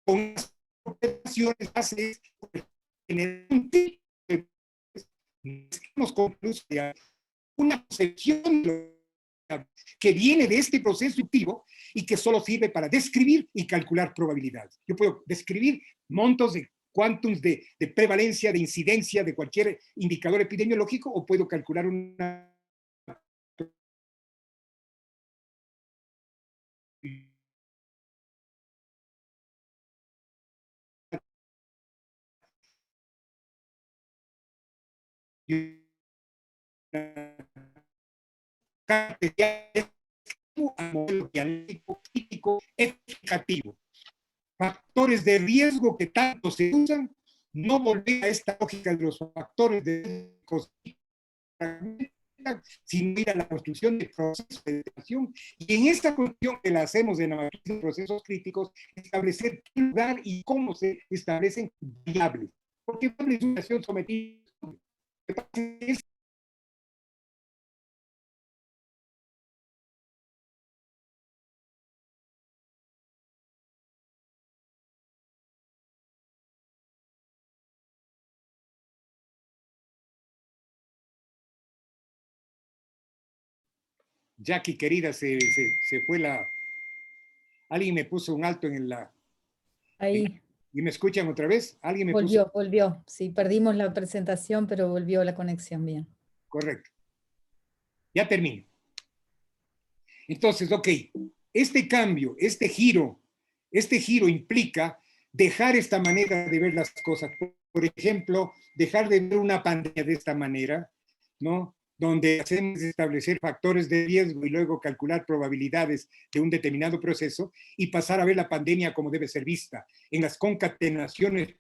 con bases tener una concepción que viene de este proceso inductivo y que solo sirve para describir y calcular probabilidades. Yo puedo describir montos de cuántums de prevalencia, de incidencia de cualquier indicador epidemiológico o puedo calcular una modelo dialéctico crítico explicativo. Factores de riesgo que tanto se usan, no volver a esta lógica de los factores de riesgo, sino ir a la construcción de procesos de detección. Y en esta construcción que la hacemos de la de procesos críticos, establecer qué lugar y cómo se establecen variables. Porque variables es una acción sometida Jackie, querida, se fue la... Alguien me puso un alto en la... Ahí, ¿Y me escuchan otra vez? Alguien me puso... volvió. Sí, perdimos la presentación, pero volvió la conexión bien. Correcto. Ya termino. Entonces, ok, este cambio, este giro implica dejar esta manera de ver las cosas. Por ejemplo, dejar de ver una pandemia de esta manera, ¿no? Donde hacemos establecer factores de riesgo y luego calcular probabilidades de un determinado proceso y pasar a ver la pandemia como debe ser vista, en las concatenaciones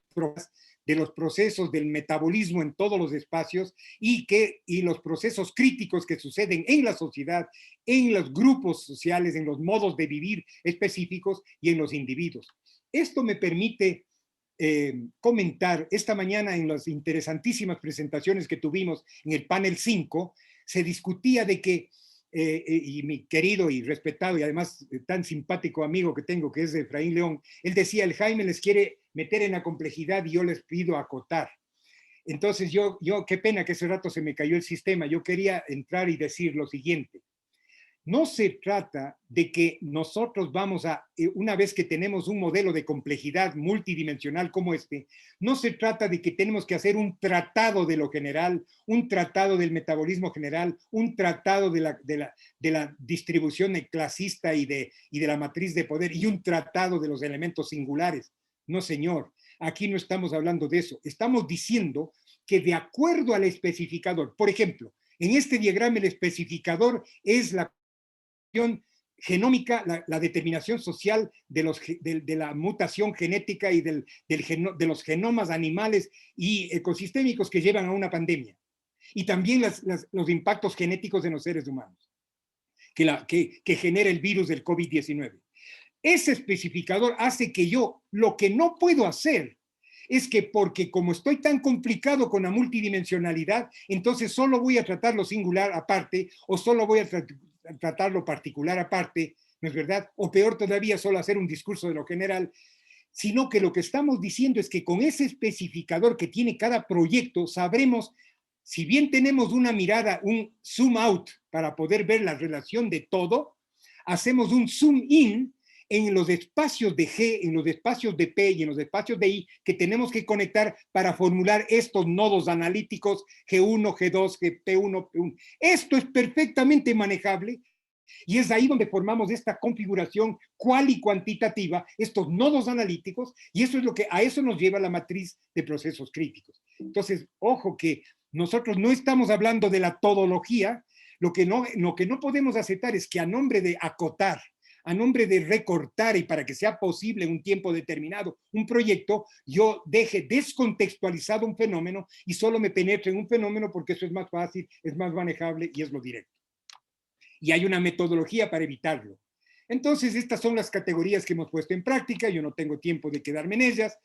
de los procesos del metabolismo en todos los espacios y los procesos críticos que suceden en la sociedad, en los grupos sociales, en los modos de vivir específicos y en los individuos. Esto me permite comentar esta mañana en las interesantísimas presentaciones que tuvimos en el panel 5, se discutía de que, y mi querido y respetado y además tan simpático amigo que tengo, que es Efraín León, él decía, el Jaime les quiere meter en la complejidad y yo les pido acotar. Entonces qué pena que ese rato se me cayó el sistema, yo quería entrar y decir lo siguiente. No se trata de que nosotros vamos a, una vez que tenemos un modelo de complejidad multidimensional como este, no se trata de que tenemos que hacer un tratado de lo general, un tratado del metabolismo general, un tratado de la distribución clasista y de la matriz de poder y un tratado de los elementos singulares. No, señor, aquí no estamos hablando de eso. Estamos diciendo que de acuerdo al especificador, por ejemplo, en este diagrama el especificador es la genómica, la determinación social de la mutación genética y de los genomas animales y ecosistémicos que llevan a una pandemia. Y también los impactos genéticos en los seres humanos que genera el virus del COVID-19. Ese especificador hace que yo lo que no puedo hacer es que porque como estoy tan complicado con la multidimensionalidad, entonces solo voy a tratar lo singular aparte o solo voy a tratar lo particular aparte, ¿no es verdad? O peor todavía, solo hacer un discurso de lo general, sino que lo que estamos diciendo es que con ese especificador que tiene cada proyecto sabremos, si bien tenemos una mirada, un zoom out para poder ver la relación de todo, hacemos un zoom in en los espacios de G, en los espacios de P y en los espacios de I que tenemos que conectar para formular estos nodos analíticos G1, G2, P1, P1. Esto es perfectamente manejable y es ahí donde formamos esta configuración cual y cuantitativa, estos nodos analíticos, y eso es lo que a eso nos lleva la matriz de procesos críticos. Entonces, ojo que nosotros no estamos hablando de la todología, lo que no podemos aceptar es que a nombre de acotar, a nombre de recortar y para que sea posible en un tiempo determinado un proyecto, yo deje descontextualizado un fenómeno y solo me penetre en un fenómeno porque eso es más fácil, es más manejable y es lo directo. Y hay una metodología para evitarlo. Entonces, estas son las categorías que hemos puesto en práctica, yo no tengo tiempo de quedarme en ellas.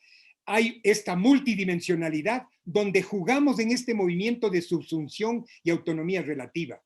Hay esta multidimensionalidad donde jugamos en este movimiento de subsunción y autonomía relativa.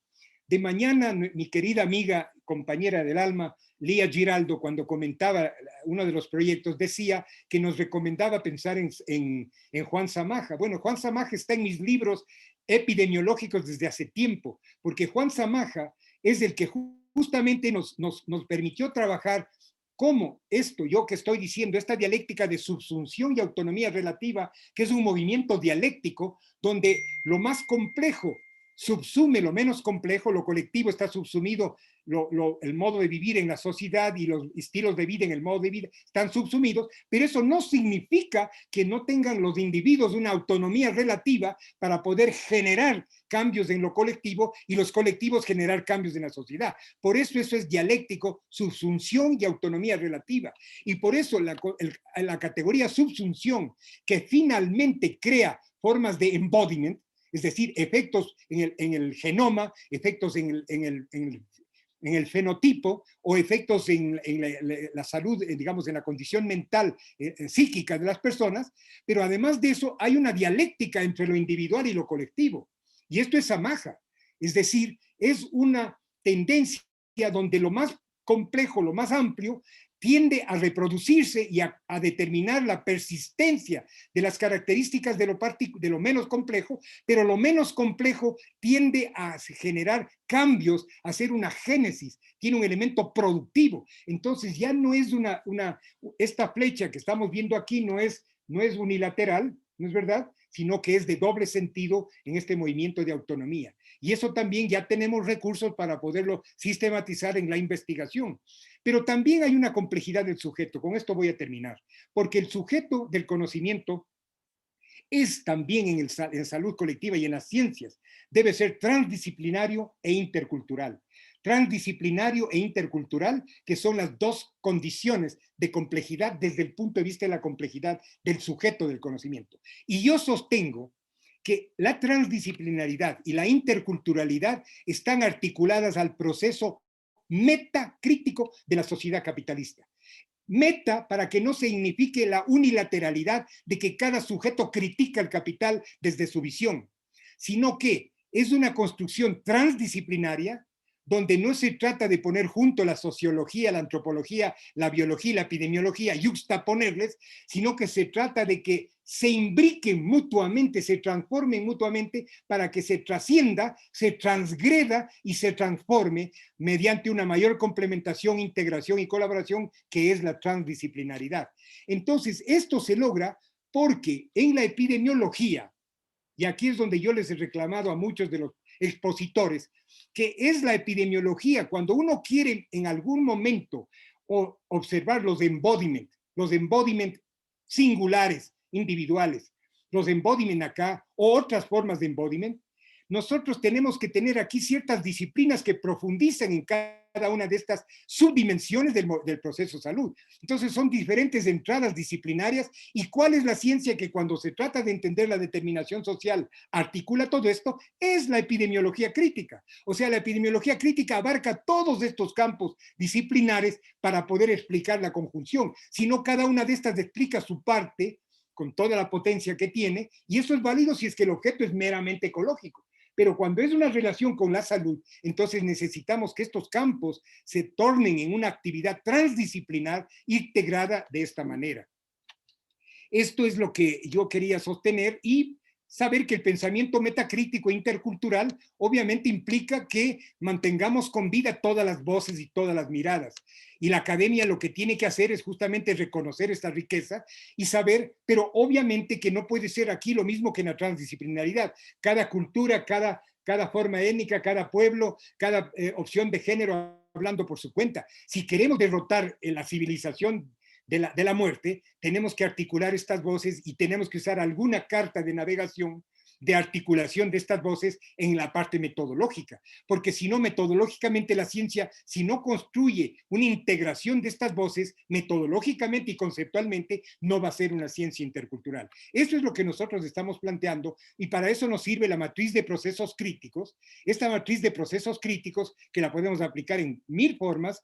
De mañana, mi querida amiga, compañera del alma, Lía Giraldo, cuando comentaba uno de los proyectos, decía que nos recomendaba pensar en Juan Samaja. Bueno, Juan Samaja está en mis libros epidemiológicos desde hace tiempo, porque Juan Samaja es el que justamente nos permitió trabajar cómo esto, yo que estoy diciendo, esta dialéctica de subsunción y autonomía relativa, que es un movimiento dialéctico donde lo más complejo subsume lo menos complejo, lo colectivo está subsumido, el modo de vivir en la sociedad y los estilos de vida en el modo de vida están subsumidos, pero eso no significa que no tengan los individuos una autonomía relativa para poder generar cambios en lo colectivo y los colectivos generar cambios en la sociedad. Por eso es dialéctico, subsunción y autonomía relativa. Y por eso la categoría subsunción, que finalmente crea formas de embodiment, es decir, efectos en el genoma, efectos en el fenotipo o efectos en la salud, digamos, en la condición mental, psíquica de las personas, pero además de eso hay una dialéctica entre lo individual y lo colectivo. Y esto es Samaja, es decir, es una tendencia donde lo más complejo, lo más amplio, tiende a reproducirse y a determinar la persistencia de las características de lo menos complejo, pero lo menos complejo tiende a generar cambios, a hacer una génesis, tiene un elemento productivo. Entonces ya no es esta flecha que estamos viendo aquí no es unilateral, ¿no es verdad?, sino que es de doble sentido en este movimiento de autonomía. Y eso también ya tenemos recursos para poderlo sistematizar en la investigación. Pero también hay una complejidad del sujeto, con esto voy a terminar, porque el sujeto del conocimiento es también en salud colectiva y en las ciencias, debe ser transdisciplinario e intercultural. Transdisciplinario e intercultural, que son las dos condiciones de complejidad desde el punto de vista de la complejidad del sujeto del conocimiento. Y yo sostengo que la transdisciplinaridad y la interculturalidad están articuladas al proceso metacrítico de la sociedad capitalista. Meta para que no signifique la unilateralidad de que cada sujeto critica el capital desde su visión, sino que es una construcción transdisciplinaria donde no se trata de poner junto la sociología, la antropología, la biología y la epidemiología, yuxtaponerles, sino que se trata de que se imbriquen mutuamente, se transformen mutuamente para que se trascienda, se transgreda y se transforme mediante una mayor complementación, integración y colaboración que es la transdisciplinaridad. Entonces, esto se logra porque en la epidemiología, y aquí es donde yo les he reclamado a muchos de los expositores, que es la epidemiología, cuando uno quiere en algún momento observar los embodiment singulares, individuales, los embodiment acá, o otras formas de embodiment, nosotros tenemos que tener aquí ciertas disciplinas que profundizan en cada una de estas subdimensiones del proceso salud. Entonces son diferentes entradas disciplinarias. ¿Y cuál es la ciencia que cuando se trata de entender la determinación social articula todo esto? Es la epidemiología crítica. O sea, la epidemiología crítica abarca todos estos campos disciplinares para poder explicar la conjunción. Si no, cada una de estas explica su parte con toda la potencia que tiene, y eso es válido si es que el objeto es meramente ecológico. Pero cuando es una relación con la salud, entonces necesitamos que estos campos se tornen en una actividad transdisciplinar integrada de esta manera. Esto es lo que yo quería sostener y saber que el pensamiento metacrítico e intercultural obviamente implica que mantengamos con vida todas las voces y todas las miradas. Y la academia lo que tiene que hacer es justamente reconocer esta riqueza y saber, pero obviamente que no puede ser aquí lo mismo que en la transdisciplinaridad. Cada cultura, cada forma étnica, cada pueblo, cada opción de género hablando por su cuenta. Si queremos derrotar la civilización de la muerte, tenemos que articular estas voces y tenemos que usar alguna carta de navegación de articulación de estas voces en la parte metodológica, porque si no, metodológicamente la ciencia, si no construye una integración de estas voces, metodológicamente y conceptualmente, no va a ser una ciencia intercultural. Eso es lo que nosotros estamos planteando y para eso nos sirve la matriz de procesos críticos, esta matriz de procesos críticos que la podemos aplicar en 1000 formas.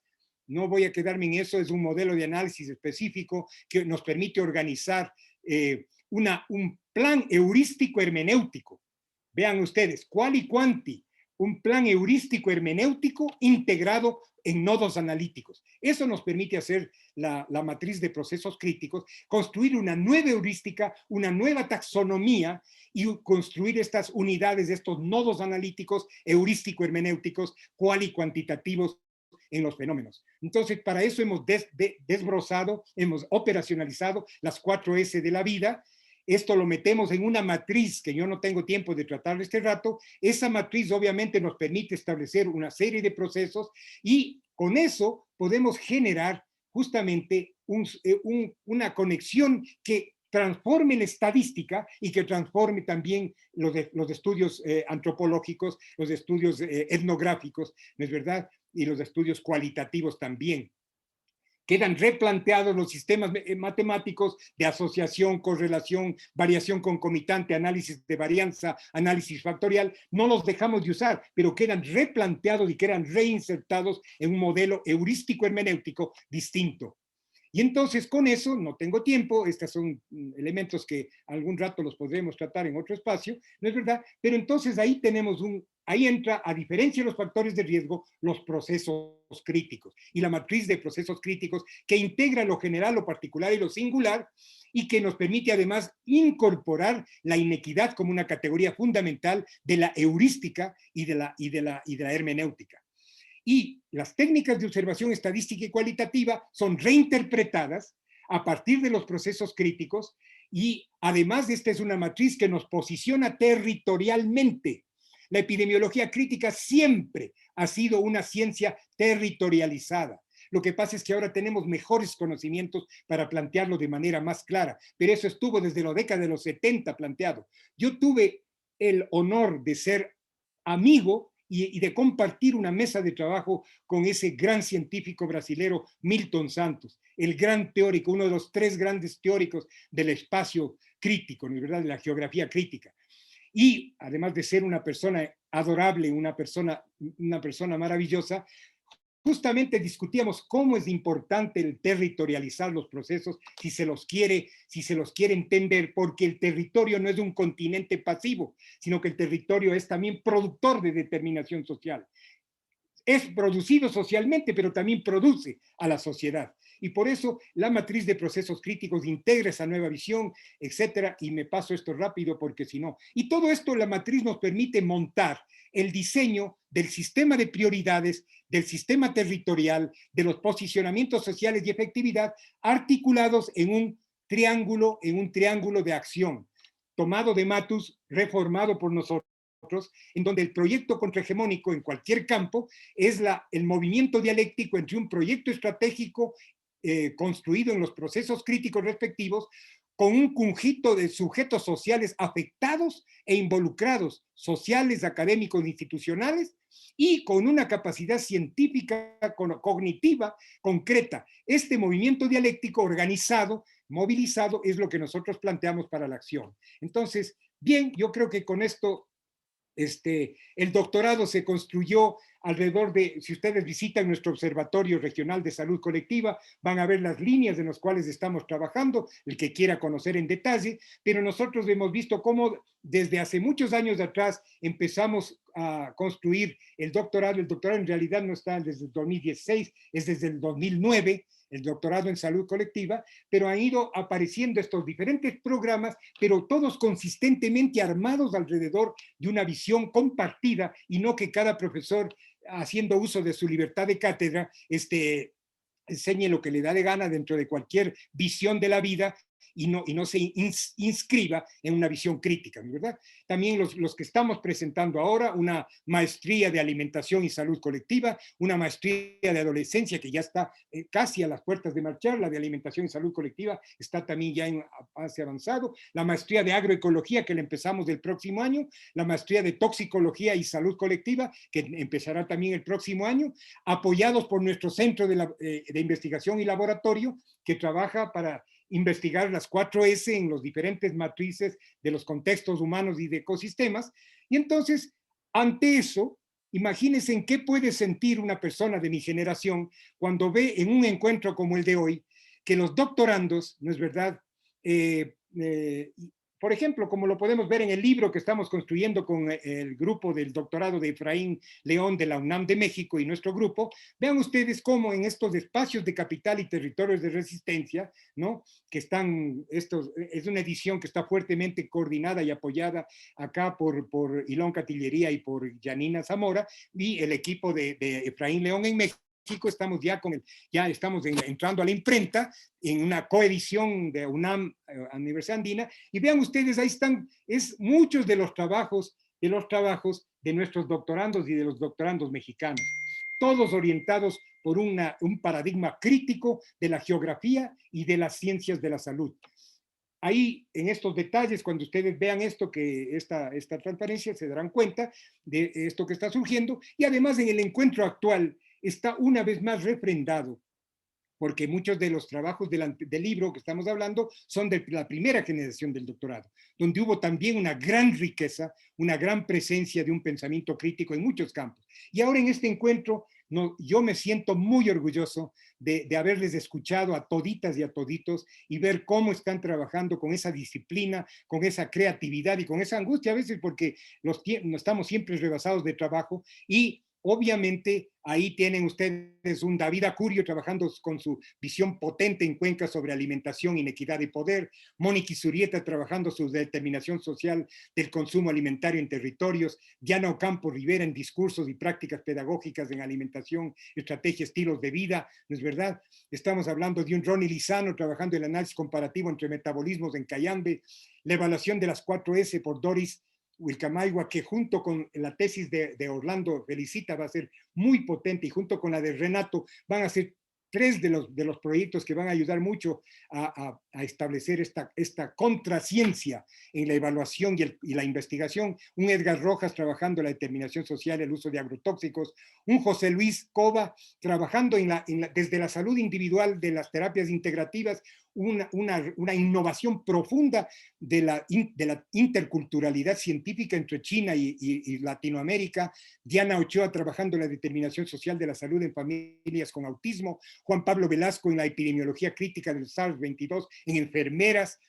No voy a quedarme en eso, es un modelo de análisis específico que nos permite organizar un plan heurístico hermenéutico. Vean ustedes, quali quanti, un plan heurístico hermenéutico integrado en nodos analíticos. Eso nos permite hacer la matriz de procesos críticos, construir una nueva heurística, una nueva taxonomía y construir estas unidades, estos nodos analíticos heurístico-hermenéuticos, quali cuantitativos en los fenómenos. Entonces, para eso hemos desbrozado, hemos operacionalizado las 4S de la vida. Esto lo metemos en una matriz que yo no tengo tiempo de tratar este rato. Esa matriz obviamente nos permite establecer una serie de procesos y con eso podemos generar justamente una conexión que transforme la estadística y que transforme también los estudios antropológicos, los estudios etnográficos, ¿no es verdad? Y los estudios cualitativos también. Quedan replanteados los sistemas matemáticos de asociación, correlación, variación concomitante, análisis de varianza, análisis factorial. No los dejamos de usar, pero quedan replanteados y quedan reinsertados en un modelo heurístico hermenéutico distinto. Y entonces con eso, no tengo tiempo, estos son elementos que algún rato los podremos tratar en otro espacio, ¿no es verdad? Pero entonces ahí tenemos ahí entra, a diferencia de los factores de riesgo, los procesos críticos y la matriz de procesos críticos que integra lo general, lo particular y lo singular, y que nos permite además incorporar la inequidad como una categoría fundamental de la heurística y de la hermenéutica. Y las técnicas de observación estadística y cualitativa son reinterpretadas a partir de los procesos críticos, y además esta es una matriz que nos posiciona territorialmente. La epidemiología crítica siempre ha sido una ciencia territorializada. Lo que pasa es que ahora tenemos mejores conocimientos para plantearlo de manera más clara, pero eso estuvo desde la década de los 70 planteado. Yo tuve el honor de ser amigo y de compartir una mesa de trabajo con ese gran científico brasilero Milton Santos, el gran teórico, uno de los 3 grandes teóricos del espacio crítico, ¿no es verdad?, de la geografía crítica. Y además de ser una persona adorable, una persona maravillosa, justamente discutíamos cómo es importante el territorializar los procesos si se los quiere entender, porque el territorio no es un continente pasivo, sino que el territorio es también productor de determinación social. Es producido socialmente, pero también produce a la sociedad. Y por eso la matriz de procesos críticos integra esa nueva visión, etcétera. Y me paso esto rápido porque si no. Y todo esto, la matriz nos permite montar el diseño del sistema de prioridades, del sistema territorial, de los posicionamientos sociales y efectividad, articulados en un triángulo de acción, tomado de Matus, reformado por nosotros, en donde el proyecto contrahegemónico en cualquier campo es el movimiento dialéctico entre un proyecto estratégico construido en los procesos críticos respectivos, con un conjunto de sujetos sociales afectados e involucrados, sociales, académicos, institucionales, y con una capacidad científica, cognitiva, concreta. Este movimiento dialéctico organizado, movilizado, es lo que nosotros planteamos para la acción. Entonces, bien, yo creo que con esto el doctorado se construyó alrededor de, si ustedes visitan nuestro Observatorio Regional de Salud Colectiva, van a ver las líneas en las cuales estamos trabajando, el que quiera conocer en detalle, pero nosotros hemos visto cómo desde hace muchos años atrás empezamos a construir el doctorado en realidad no está desde el 2016, es desde el 2009, el doctorado en salud colectiva, pero han ido apareciendo estos diferentes programas, pero todos consistentemente armados alrededor de una visión compartida y no que cada profesor, haciendo uso de su libertad de cátedra, enseñe lo que le da de gana dentro de cualquier visión de la vida y no se inscriba en una visión crítica, ¿no es verdad? También los que estamos presentando ahora, una maestría de alimentación y salud colectiva, una maestría de adolescencia que ya está casi a las puertas de marchar, la de alimentación y salud colectiva está también ya en fase avanzado, la maestría de agroecología que la empezamos del próximo año, la maestría de toxicología y salud colectiva que empezará también el próximo año, apoyados por nuestro centro de investigación y laboratorio que trabaja para investigar las 4S en los diferentes matrices de los contextos humanos y de ecosistemas. Y entonces, ante eso, imagínense en qué puede sentir una persona de mi generación cuando ve en un encuentro como el de hoy que los doctorandos, ¿no es verdad?, por ejemplo, como lo podemos ver en el libro que estamos construyendo con el grupo del doctorado de Efraín León de la UNAM de México y nuestro grupo, vean ustedes cómo en estos espacios de capital y territorios de resistencia, ¿no?, que están, es una edición que está fuertemente coordinada y apoyada acá por Ilón Catillería y por Janina Zamora y el equipo de Efraín León en México. Estamos ya estamos entrando a la imprenta en una coedición de UNAM, Universidad Andina, y vean ustedes, ahí están, muchos de los trabajos de nuestros doctorandos y de los doctorandos mexicanos, todos orientados por un paradigma crítico de la geografía y de las ciencias de la salud. Ahí, en estos detalles, cuando ustedes vean esta transparencia, se darán cuenta de esto que está surgiendo, y además en el encuentro actual está una vez más refrendado, porque muchos de los trabajos del libro que estamos hablando son de la primera generación del doctorado, donde hubo también una gran riqueza, una gran presencia de un pensamiento crítico en muchos campos. Y ahora en este encuentro No, yo me siento muy orgulloso de haberles escuchado a toditas y a toditos y ver cómo están trabajando con esa disciplina, con esa creatividad y con esa angustia a veces porque estamos siempre rebasados de trabajo y obviamente ahí tienen ustedes un David Acurio trabajando con su visión potente en Cuenca sobre alimentación, inequidad y poder, Mónica Zurieta trabajando su determinación social del consumo alimentario en territorios, Diana Ocampo Rivera en discursos y prácticas pedagógicas en alimentación, estrategia, estilos de vida, ¿no es verdad? Estamos hablando de un Ronnie Lizano trabajando el análisis comparativo entre metabolismos en Cayambe, la evaluación de las 4S por Doris Wilcamaigua, que junto con la tesis de Orlando Felicita va a ser muy potente y junto con la de Renato van a ser tres de los proyectos que van a ayudar mucho a establecer esta contraciencia en la evaluación y la investigación. Un Edgar Rojas trabajando en la determinación social, el uso de agrotóxicos. Un José Luis Cova trabajando desde la salud individual de las terapias integrativas, una innovación profunda de la interculturalidad científica entre China y Latinoamérica. Diana Ochoa trabajando en la determinación social de la salud en familias con autismo. Juan Pablo Velasco en la epidemiología crítica del SARS-22 en enfermeras,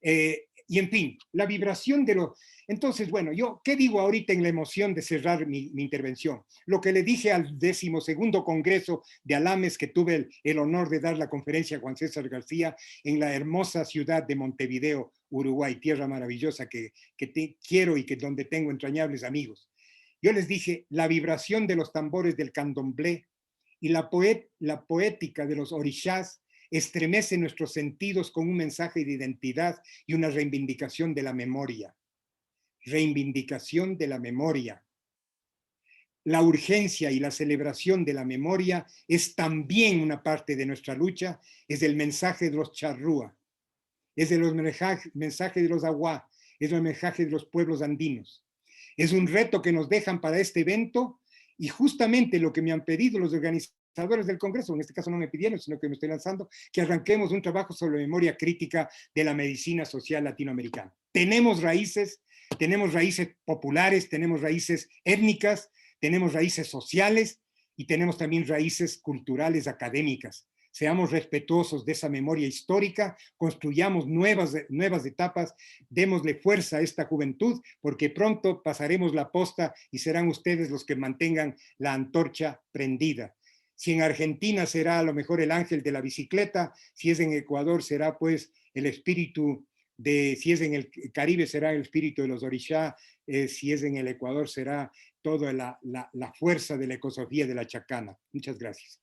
y en fin, la vibración de lo... Entonces, bueno, yo, ¿qué digo ahorita en la emoción de cerrar mi intervención? Lo que le dije al 12º Congreso de Alames, que tuve el honor de dar la conferencia a Juan César García en la hermosa ciudad de Montevideo, Uruguay, tierra maravillosa que quiero y donde tengo entrañables amigos. Yo les dije, la vibración de los tambores del candomblé y la poética de los orishás estremece nuestros sentidos con un mensaje de identidad y una reivindicación de la memoria. Reivindicación de la memoria. La urgencia y la celebración de la memoria es también una parte de nuestra lucha, es el mensaje de los charrúa, es el mensaje de los aguá, es el mensaje de los pueblos andinos. Es un reto que nos dejan para este evento y justamente lo que me han pedido los organizadores del Congreso, en este caso no me pidieron, sino que me estoy lanzando, que arranquemos un trabajo sobre memoria crítica de la medicina social latinoamericana. Tenemos raíces populares, tenemos raíces étnicas, tenemos raíces sociales y tenemos también raíces culturales académicas. Seamos respetuosos de esa memoria histórica, construyamos nuevas etapas, démosle fuerza a esta juventud, porque pronto pasaremos la posta y serán ustedes los que mantengan la antorcha prendida. Si en Argentina será a lo mejor el ángel de la bicicleta, si es en Ecuador será pues el espíritu si es en el Caribe será el espíritu de los orishá, si es en el Ecuador será toda la fuerza de la ecosofía de la chacana. Muchas gracias.